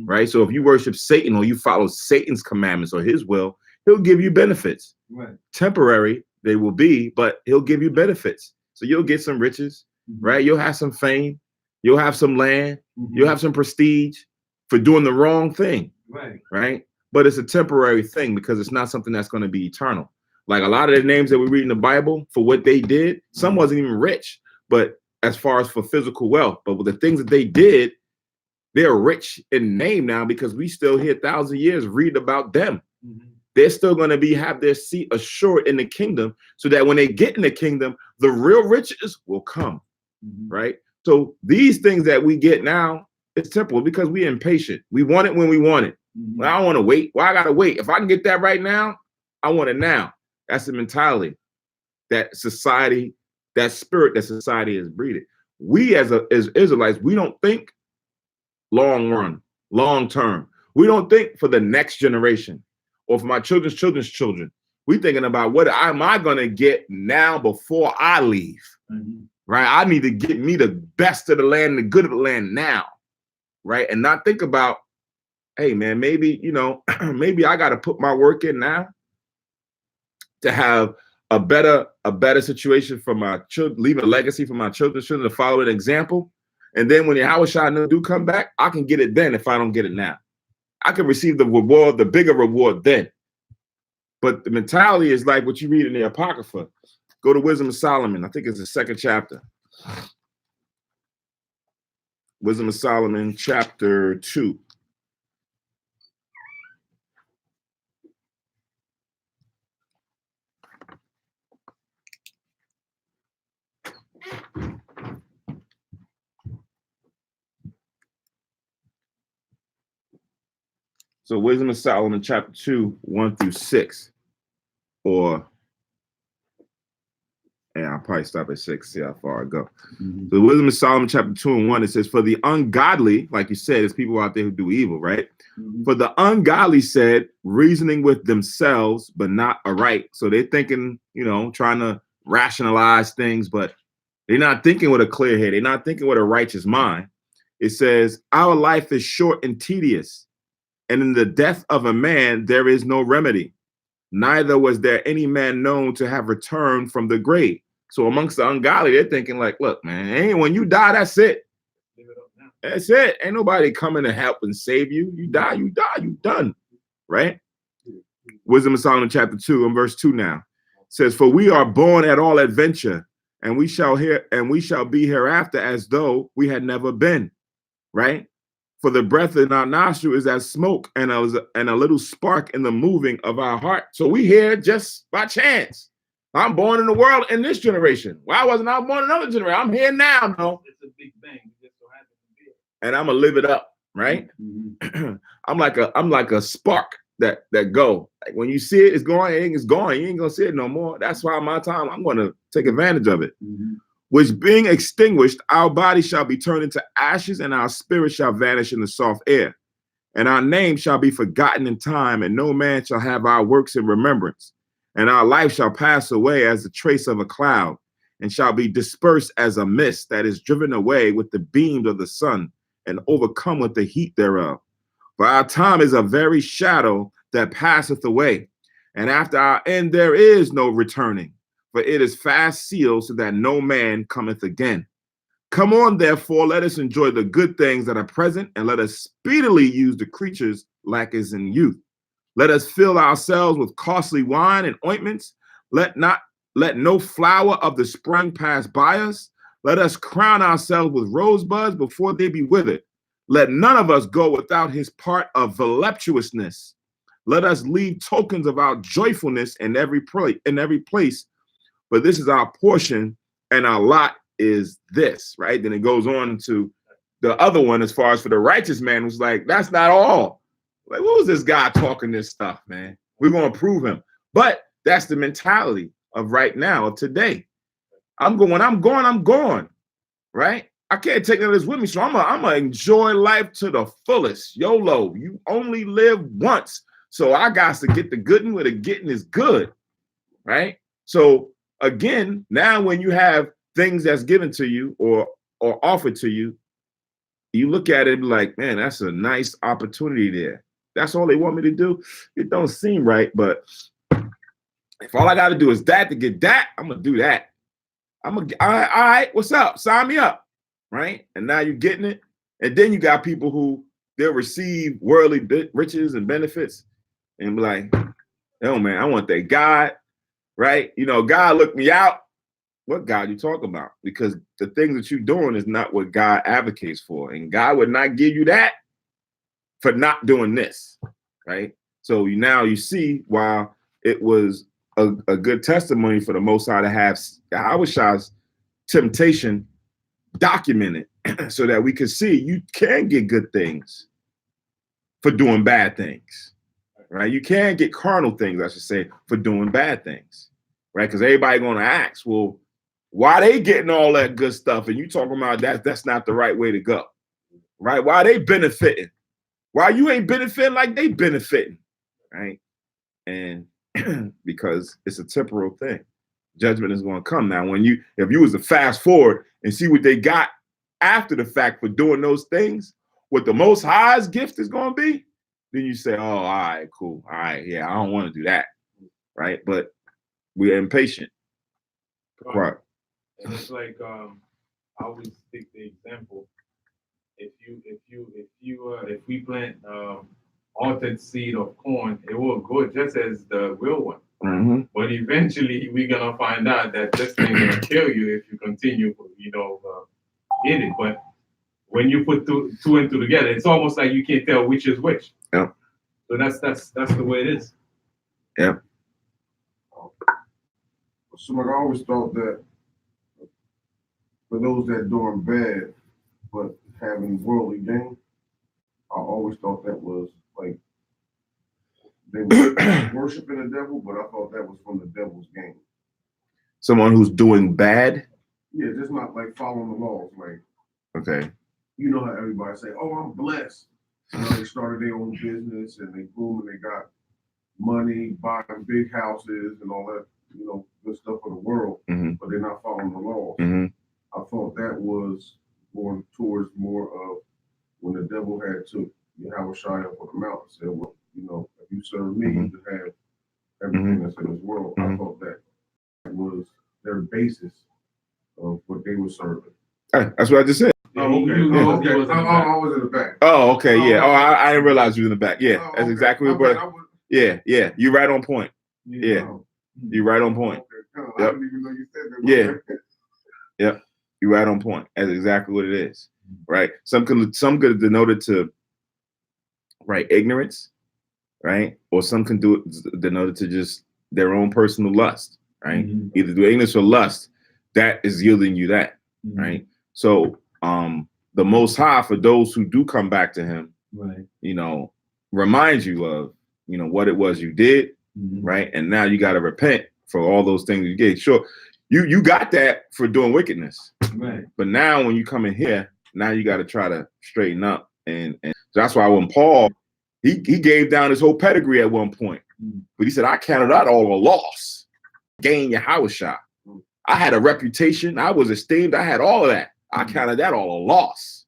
right? So if you worship Satan or you follow Satan's commandments or his will, he'll give you benefits. Right. Temporary they will be, but he'll give you benefits. So you'll get some riches, right? You'll have some fame. You'll have some land. You'll have some prestige for doing the wrong thing. Right. Right. But it's a temporary thing because it's not something that's going to be eternal. Like a lot of the names that we read in the Bible for what they did, some wasn't even rich, but as far as for physical wealth, but with the things that they did, they're rich in name now because we still here 1,000 years read about them. They're still going to have their seat assured in the kingdom so that when they get in the kingdom, the real riches will come. Right. So these things that we get now, it's temporal because we're impatient. We want it when we want it. Well, I don't want to wait. Well, I got to wait. If I can get that right now, I want it now. That's the mentality that society, that spirit that society has breeded. We as Israelites, we don't think long run, long term. We don't think for the next generation or for my children's children's children. We're thinking about what am I going to get now before I leave, right? I need to get me the best of the land, the good of the land now, right? And not think about, hey man, maybe, maybe I got to put my work in now to have a better situation for my children, leave a legacy for my children to follow an example. And then when Yahweh Shah do come back, I can get it then if I don't get it now. I can receive the reward, the bigger reward then. But the mentality is like what you read in the Apocrypha. Go to Wisdom of Solomon. I think it's the 2nd chapter. Wisdom of Solomon, chapter 2. So Wisdom of Solomon, chapter 2, 1 through 6. I'll probably stop at 6, see how far I go. So Wisdom of Solomon, chapter 2 and 1, it says, for the ungodly, like you said, there's people out there who do evil, right? For the ungodly said, reasoning with themselves, but not aright. So they're thinking, trying to rationalize things, but they're not thinking with a clear head. They're not thinking with a righteous mind. It says, our life is short and tedious, and in the death of a man, there is no remedy. Neither was there any man known to have returned from the grave. So amongst the ungodly, they're thinking like, look, man, when you die, that's it. That's it. Ain't nobody coming to help and save you. You die, you done. Right? Wisdom of Solomon, chapter 2, and verse 2 now says, for we are born at all adventure, and we shall be hereafter as though we had never been. Right? For the breath in our nostril is as smoke and a little spark in the moving of our heart. So we here just by chance. I'm born in the world in this generation. Why wasn't I born in another generation? I'm here now, no. It's a big bang. Just so happens to be. And I'm gonna live it up, right? I'm like a spark that go. Like when you see it, it's going. It's going. You ain't gonna see it no more. That's why my time. I'm gonna take advantage of it. Which being extinguished, our body shall be turned into ashes, and our spirit shall vanish in the soft air. And our name shall be forgotten in time, and no man shall have our works in remembrance. And our life shall pass away as the trace of a cloud, and shall be dispersed as a mist that is driven away with the beams of the sun, and overcome with the heat thereof. For our time is a very shadow that passeth away, and after our end there is no returning. For it is fast sealed so that no man cometh again. Come on, therefore, let us enjoy the good things that are present, and let us speedily use the creatures like as in youth. Let us fill ourselves with costly wine and ointments. Let no flower of the spring pass by us, Let us crown ourselves with rosebuds before they be withered. Let none of us go without his part of voluptuousness. Let us leave tokens of our joyfulness in every place. But this is our portion, and our lot is this, right? Then it goes on to the other one as far as for the righteous man was like, that's not all. Like, what was this guy talking this stuff, man? We're going to prove him. But that's the mentality of right now, of today. I'm going, right? I can't take none of this with me, so I'm gonna enjoy life to the fullest. YOLO, you only live once. So I got to get the good one where the getting is good, right? So again, now when you have things that's given to you or offered to you, you look at it and be like, man, that's a nice opportunity there. That's all they want me to do. It don't seem right, but if all I got to do is that to get that, I'm gonna do that. All right, what's up? Sign me up, right? And now you're getting it. And then you got people who they'll receive worldly riches and benefits and be like, oh man, I want that God, right? You know, God looked me out. What God you talking about? Because the things that you're doing is not what God advocates for. And God would not give you that for not doing this, right? So now you see why it was a good testimony for the Most High to have Yahweh's temptation documented so that we can see you can get good things for doing bad things, right? You can get carnal things, I should say, for doing bad things, right? Because everybody going to ask, well, why they getting all that good stuff and you talking about that's not the right way to go, right? Why they benefiting? Why you ain't benefiting like they benefiting, right? And because it's a temporal thing. Judgment is going to come. Now, if you was to fast forward and see what they got after the fact for doing those things, what the Most High's gift is going to be, then you say, oh, all right, cool. All right, yeah, I don't want to do that, right? But we're impatient. Right. And it's like I always take the example. If we plant altered seed of corn, it will grow just as the real one. Mm-hmm. But eventually, we're gonna find out that this thing gonna kill you if you continue, get it. But when you put two and two together, it's almost like you can't tell which is which. Yeah. So that's the way it is. Yeah. So I always thought that for those that doing bad but having worldly gain, I always thought that was like they were worshiping the devil, but I thought that was from the devil's game. Someone who's doing bad? Yeah, just not like following the laws. Like, okay, you know how everybody say, "Oh, I'm blessed." You know, they started their own business and they boom and they got money, buying big houses and all that, good stuff for the world, but they're not following the laws. I thought that was going towards more of when the devil had took Yahweh Shai up on the mountain and said, well, if you serve me, you can have everything that's in this world. I thought that was their basis of what they were serving. That's what I just said. Oh, okay. I was in the back. Oh, okay, yeah. I didn't realize you were in the back. Yeah, that's exactly what. Yeah. You're right on point. Yeah, you're right on point. I didn't even know you said that. Yeah. You're right on point. That's exactly what it is, right? Some could denote it to, right, ignorance, right? Or some can denote it to just their own personal lust, right? Either do ignorance or lust, that is yielding you that, right? So the Most High, for those who do come back to him, right, remind you of, what it was you did, right? And now you got to repent for all those things you did. Sure, you got that for doing wickedness, right? But now when you come in here, now you got to try to straighten up, and that's why when Paul he gave down his whole pedigree at one point, but he said, I counted that all a loss, gain Yahushua. I had a reputation, I was esteemed, I had all of that. I counted that all a loss,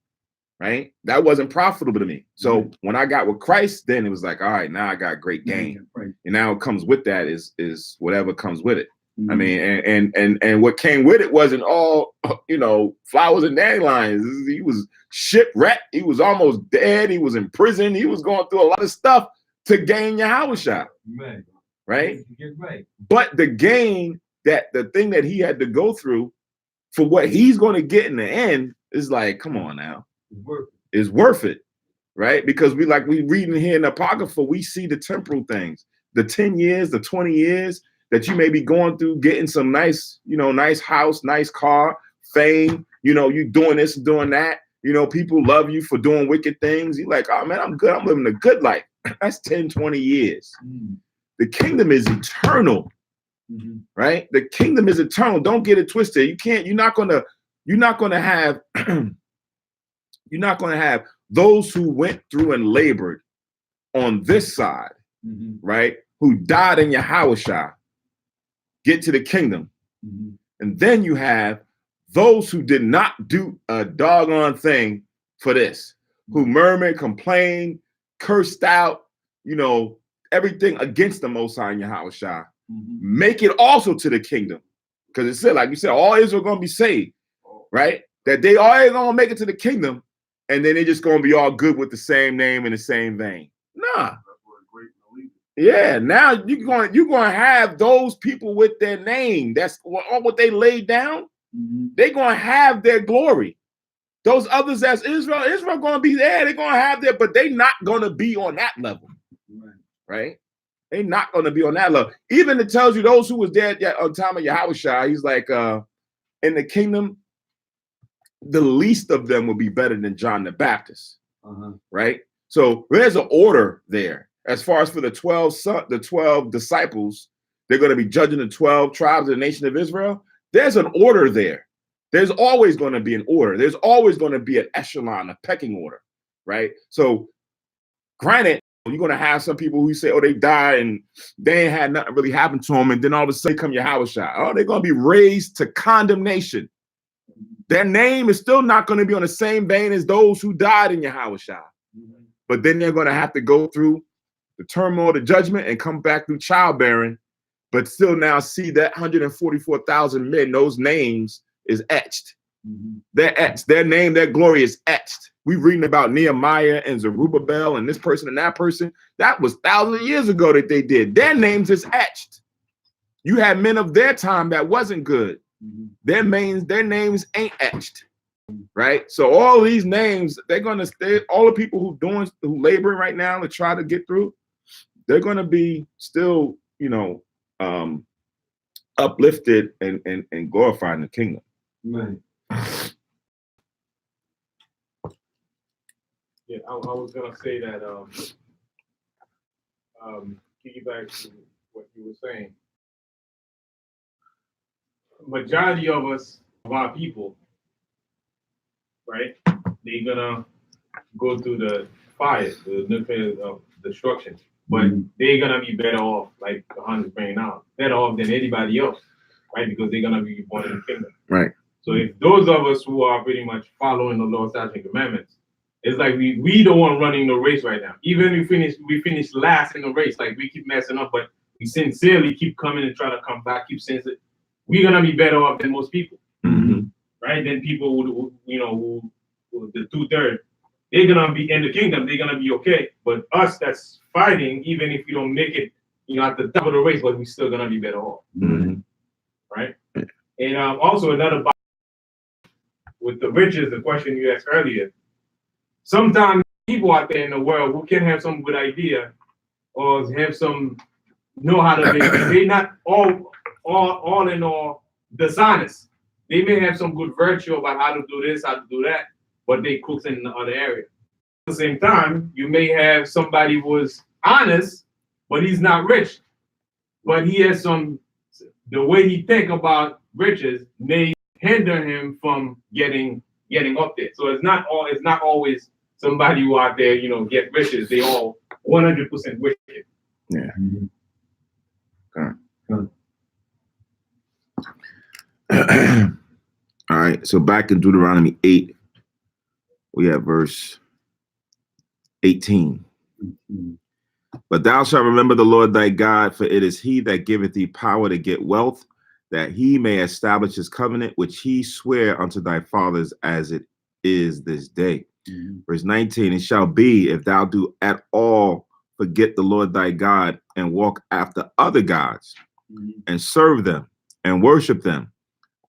right? That wasn't profitable to me. So when I got with Christ, then it was like, all right, now I got great gain, and now it comes with that is whatever comes with it. I mean, and what came with it wasn't all, flowers and dandelions. He was shipwrecked. He was almost dead. He was in prison. He was going through a lot of stuff to gain Yahushua. Right? Right. But the gain, the thing that he had to go through for what he's going to get in the end, it's like, come on now. It's worth it, right? Because we reading here in the Apocrypha, we see the temporal things, the 10 years, the 20 years that you may be going through, getting some nice, nice house, nice car, fame, you doing this, doing that. People love you for doing wicked things. You're like, oh man, I'm good. I'm living a good life. That's 10, 20 years. The kingdom is eternal, right? The kingdom is eternal. Don't get it twisted. You're not gonna have, you're not gonna have those who went through and labored on this side, right? Who died in Yahushua, get to the kingdom. And then you have those who did not do a doggone thing for this, who murmured, complained, cursed out, everything against the Most High Yahushua, make it also to the kingdom. Because it said, like you said, all Israel going to be saved, right? That they all going to make it to the kingdom, and then they're just going to be all good with the same name in the same vein. Nah. Yeah, now you're going to have those people with their name. That's all what they laid down. They're going to have their glory. Those others as Israel going to be there. They're going to have their, but they're not going to be on that level, right? They're not going to be on that level. Even it tells you those who was there on time of Yahushua, he's like, in the kingdom, the least of them will be better than John the Baptist, right? So there's an order there. As far as for the 12 disciples, they're going to be judging the 12 tribes of the nation of Israel. There's an order there. There's always going to be an order. There's always going to be an echelon, a pecking order, right? So granted, you're going to have some people who say, oh, they died and they ain't had nothing really happen to them. And then all of a sudden come Yahushua. Oh, they're going to be raised to condemnation. Their name is still not going to be on the same vein as those who died in Yahushua. But then they're going to have to go through the turmoil, the judgment, and come back through childbearing, but still now see that 144,000 men, those names is etched. They're etched. Their name, their glory is etched. We reading about Nehemiah and Zerubbabel and this person and that person. That was thousands of years ago that they did. Their names is etched. You had men of their time that wasn't good. Their names ain't etched. Right? So all these names, they're gonna stay, all the people who laboring right now to try to get through, they're gonna be still, uplifted and glorified in the kingdom. Right. Yeah, I was gonna say that piggyback to what you were saying. Majority of our people, right? They're gonna go through the fire, the nuclear destruction, but they're gonna be better off, like the hundreds bringing out, better off than anybody else, right? Because they're gonna be born in the kingdom, right? So if those of us who are pretty much following the Lord's statutes and commandments, it's like we the one running the race right now. Even if we finish last in the race, like we keep messing up, but we sincerely keep coming and try to come back, keep saying it. We're gonna be better off than most people, right? Than people who the 2/3, they're gonna be in the kingdom. They're gonna be okay. But us that's fighting, even if we don't make it, at the top of the race, but we're still gonna be better off, right? And also another with the riches, the question you asked earlier. Sometimes people out there in the world who can have some good idea or have some know how to make it, they're not all in all dishonest. They may have some good virtue about how to do this, how to do that, but they cooks in the other area. At the same time, you may have somebody who is honest, but he's not rich. But he has the way he think about riches may hinder him from getting up there. So it's not always somebody who out there, get riches. They all 100% wicked. Yeah. All right. So back in Deuteronomy 8, we have verse 18. But thou shalt remember the Lord thy God, for it is he that giveth thee power to get wealth, that he may establish his covenant, which he sware unto thy fathers as it is this day. Verse 19, it shall be, if thou do at all forget the Lord thy God, and walk after other gods, and serve them, and worship them,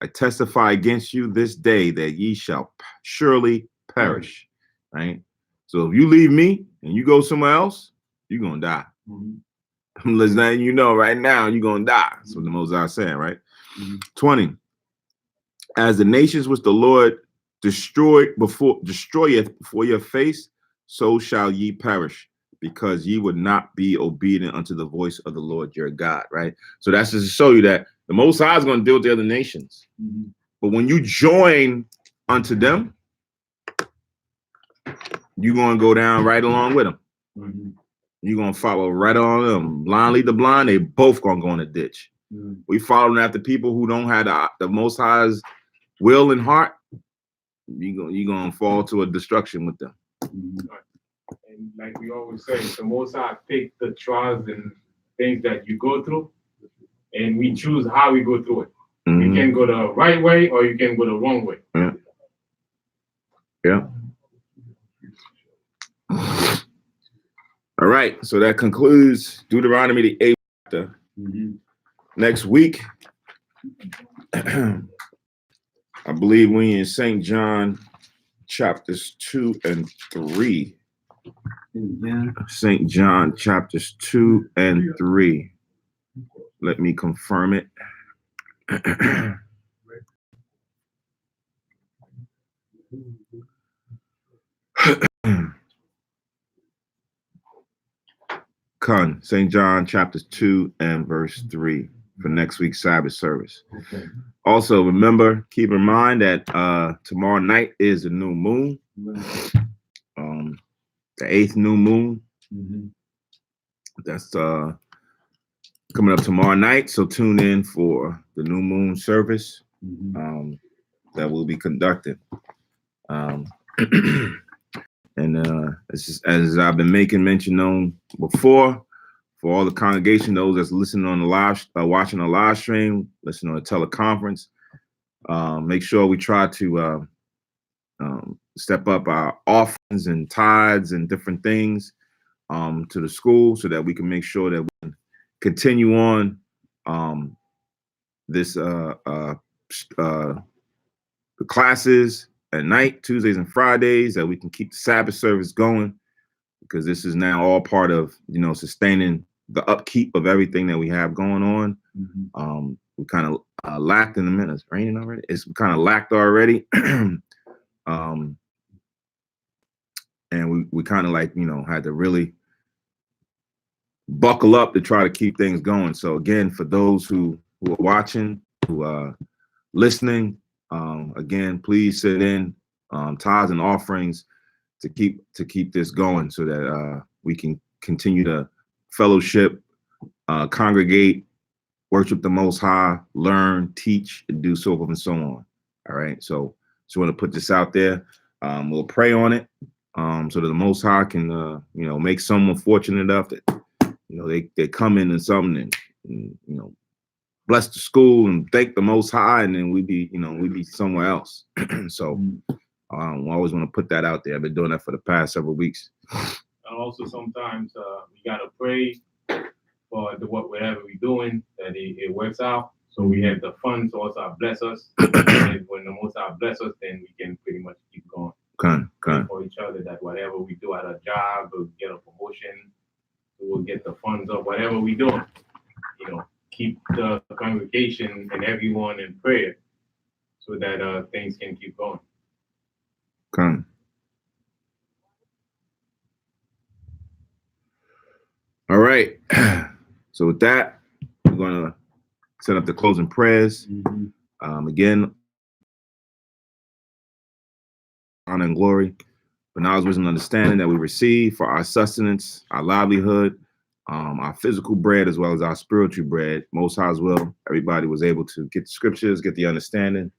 I testify against you this day that ye shall surely perish. Right? So if you leave me and you go somewhere else, you're gonna die. I'm letting you know right now, you're gonna die. That's what the Most High saying, right? 20. As the nations which the Lord destroyeth before your face, so shall ye perish, because ye would not be obedient unto the voice of the Lord your God. Right? So that's just to show you that the Most High is going to deal with the other nations. But when you join unto them, you're going to go down right along with them. You're going to follow right on them. Blind lead the blind, they both going to go in a ditch. We following after people who don't have the Most High's will and heart. You're going to fall to a destruction with them. And like we always say, the Most High pick the trials and things that you go through, and we choose how we go through it. You can go the right way or you can go the wrong way. Yeah. All right. So that concludes Deuteronomy, the 8th chapter. Next week, I believe we in St. John chapters 2 and 3. St. John chapters 2 and 3. Let me confirm it. St. John chapters 2 and verse 3 for next week's Sabbath service. Also, remember, keep in mind that tomorrow night is the new moon, the 8th new moon. That's coming up tomorrow night. So tune in for the new moon service that will be conducted. And as I've been making mention known before, for all the congregation, those that's listening on the live, watching the live stream, listening on the teleconference, make sure we try to step up our offerings and tithes and different things to the school, so that we can make sure that we can continue on this the classes at night, Tuesdays and Fridays, that we can keep the Sabbath service going, because this is now all part of, sustaining the upkeep of everything that we have going on. We kind of lacked in the minute. It's raining already. It's kind of lacked already. And we kind of had to really buckle up to try to keep things going. So again, for those who are watching, who are listening, again, please send in tithes and offerings to keep this going, so that we can continue to fellowship, congregate, worship the Most High, learn, teach, and do so forth and so on. All right. So just want to put this out there. We'll pray on it, so that the Most High can, make someone fortunate enough that, they come in and something and bless the school and thank the Most High, and then we be somewhere else. So we always want to put that out there. I've been doing that for the past several weeks. And also sometimes we gotta pray for whatever we're doing, that it works out. So we have the funds also bless us. And when the Most High bless us, then we can pretty much keep going. Kind. For each other, that whatever we do at a job, we'll get a promotion, we'll get the funds up, whatever we do, keep the congregation and everyone in prayer, so that things can keep going. Kind. All right. So with that, we're going to set up the closing prayers. Again, honor and glory, but knowledge, wisdom, and understanding that we receive for our sustenance, our livelihood, our physical bread, as well as our spiritual bread. Most High's will, everybody was able to get the scriptures, get the understanding.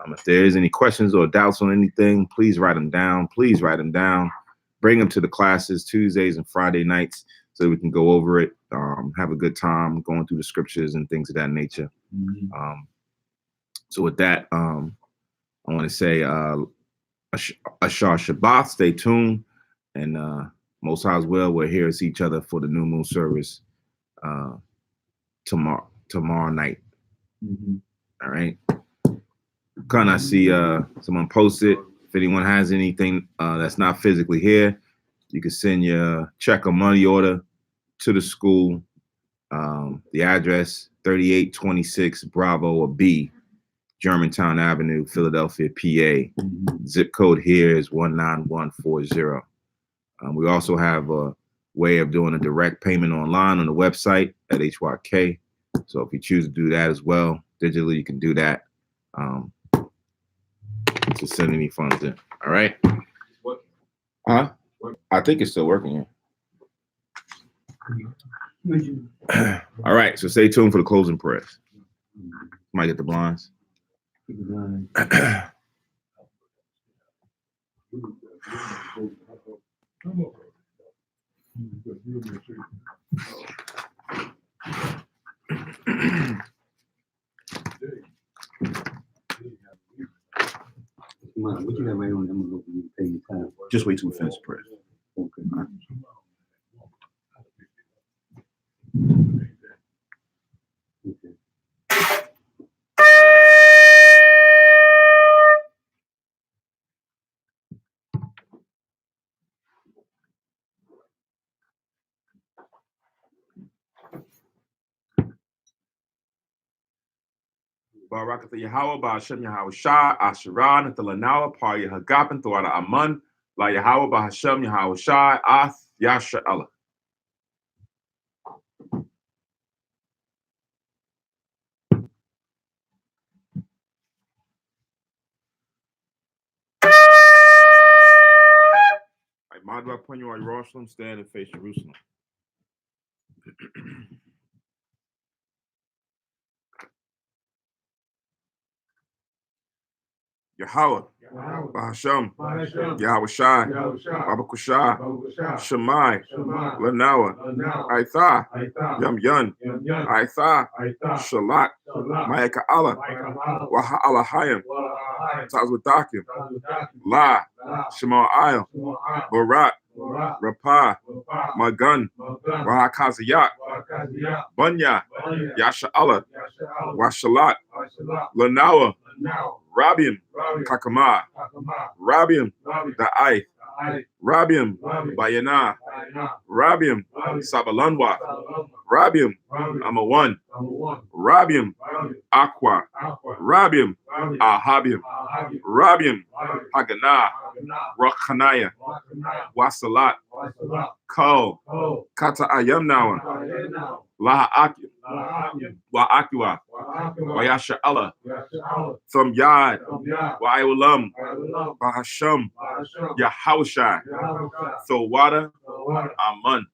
If there is any questions or doubts on anything, please write them down. Bring them to the classes Tuesdays and Friday nights, so we can go over it, have a good time going through the scriptures and things of that nature. So with that, I want to say Ashar Shabbat, stay tuned, and Most High's will, we're here to see each other for the new moon service tomorrow night. All right. Kind of see someone post it. If anyone has anything that's not physically here, you can send your check or money order to the school. The address 3826 Bravo or B, Germantown Avenue, Philadelphia, PA. Zip code here is 19140. We also have a way of doing a direct payment online on the website at HYK. So if you choose to do that as well, digitally, you can do that. To send any funds in. All right. Huh? I think it's still working. Yeah. All right. So stay tuned for the closing prayers. Might get the blinds. What you got right on? I'm gonna go for you to pay your time. Just wait till we finish the prayer. Okay. Okay. Barakatha Yahweh, Ba'Hashem Yahweh Shah, Asherah, Nathalanawa, Par Yahagapin, Thwada Aman, La Yahweh, Ba'Hashem Yahweh Shah, Ath Yasha Allah. Madra Punyo Jerusalem, stand and face Jerusalem. Yahweh, Ba'Hashem, Yahweh Shai, Baba Kushah, Shemai, Lanawa, Aitha, Yum Yun, Aitha, Shalat, Ma'aka Allah, Waha Allahayim, Tazwadakim, La, Shema Ayel, Barak, Rapah, Magun, Rahakaziyat, Bunya, Yasha Allah, Washalat, Lanawa, Rabiim, Kakama, Rabiim, Da'ai, Rabiim, Bayana, Rabiim, Sabalanwa, Rabiim, Amawan, Rabiim, Aqua, Rabiim, Ahabim, Rabiim, Haganah, Rakhanaya, Wasalat, Ko, Kata Ayamnawa, Laha Akim, Wa Akiwa, Wayasha Allah, Thum Yad, Wa Iwalam, Bahasham, Yahawashai, Thowada, Aman.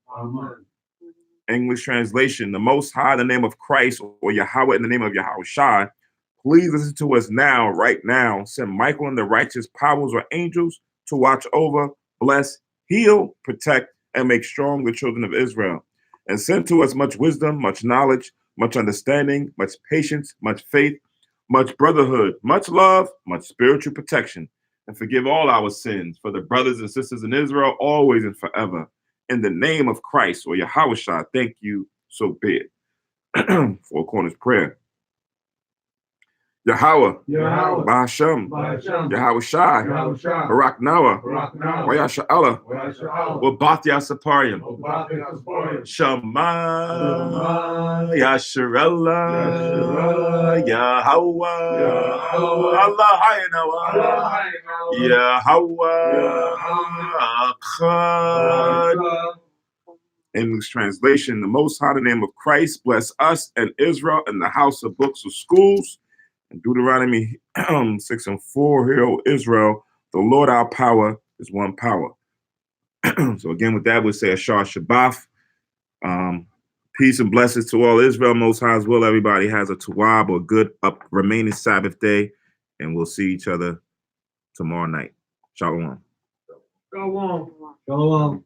English translation: The Most High, in the name of Christ, or Yahweh, in the name of Yahushua, please listen to us now, right now. Send Michael and the righteous powers or angels to watch over, bless, heal, protect, and make strong the children of Israel. And send to us much wisdom, much knowledge, much understanding, much patience, much faith, much brotherhood, much love, much spiritual protection. And forgive all our sins for the brothers and sisters in Israel, always and forever. In the name of Christ, or Yahushua, thank you, so be it. Four Corners Prayer. Yahweh, Ba'Hashem, Yahushua, Barak Nawa, Wayasha Allah, Wabathya Saparium, Shema, Yasharella, Yahweh, Allah Hayanawa, Yahweh, Achad. English translation: The Most High, in the name of Christ, bless us and Israel in the house of books of schools. And Deuteronomy 6:4, Hear, O Israel, the Lord our power is one power. So again, with that, we say Ashar Shabbat. Peace and blessings to all Israel, Most High's will. Everybody has a Tawab or good up remaining Sabbath day. And we'll see each other tomorrow night. Shalom. Go on.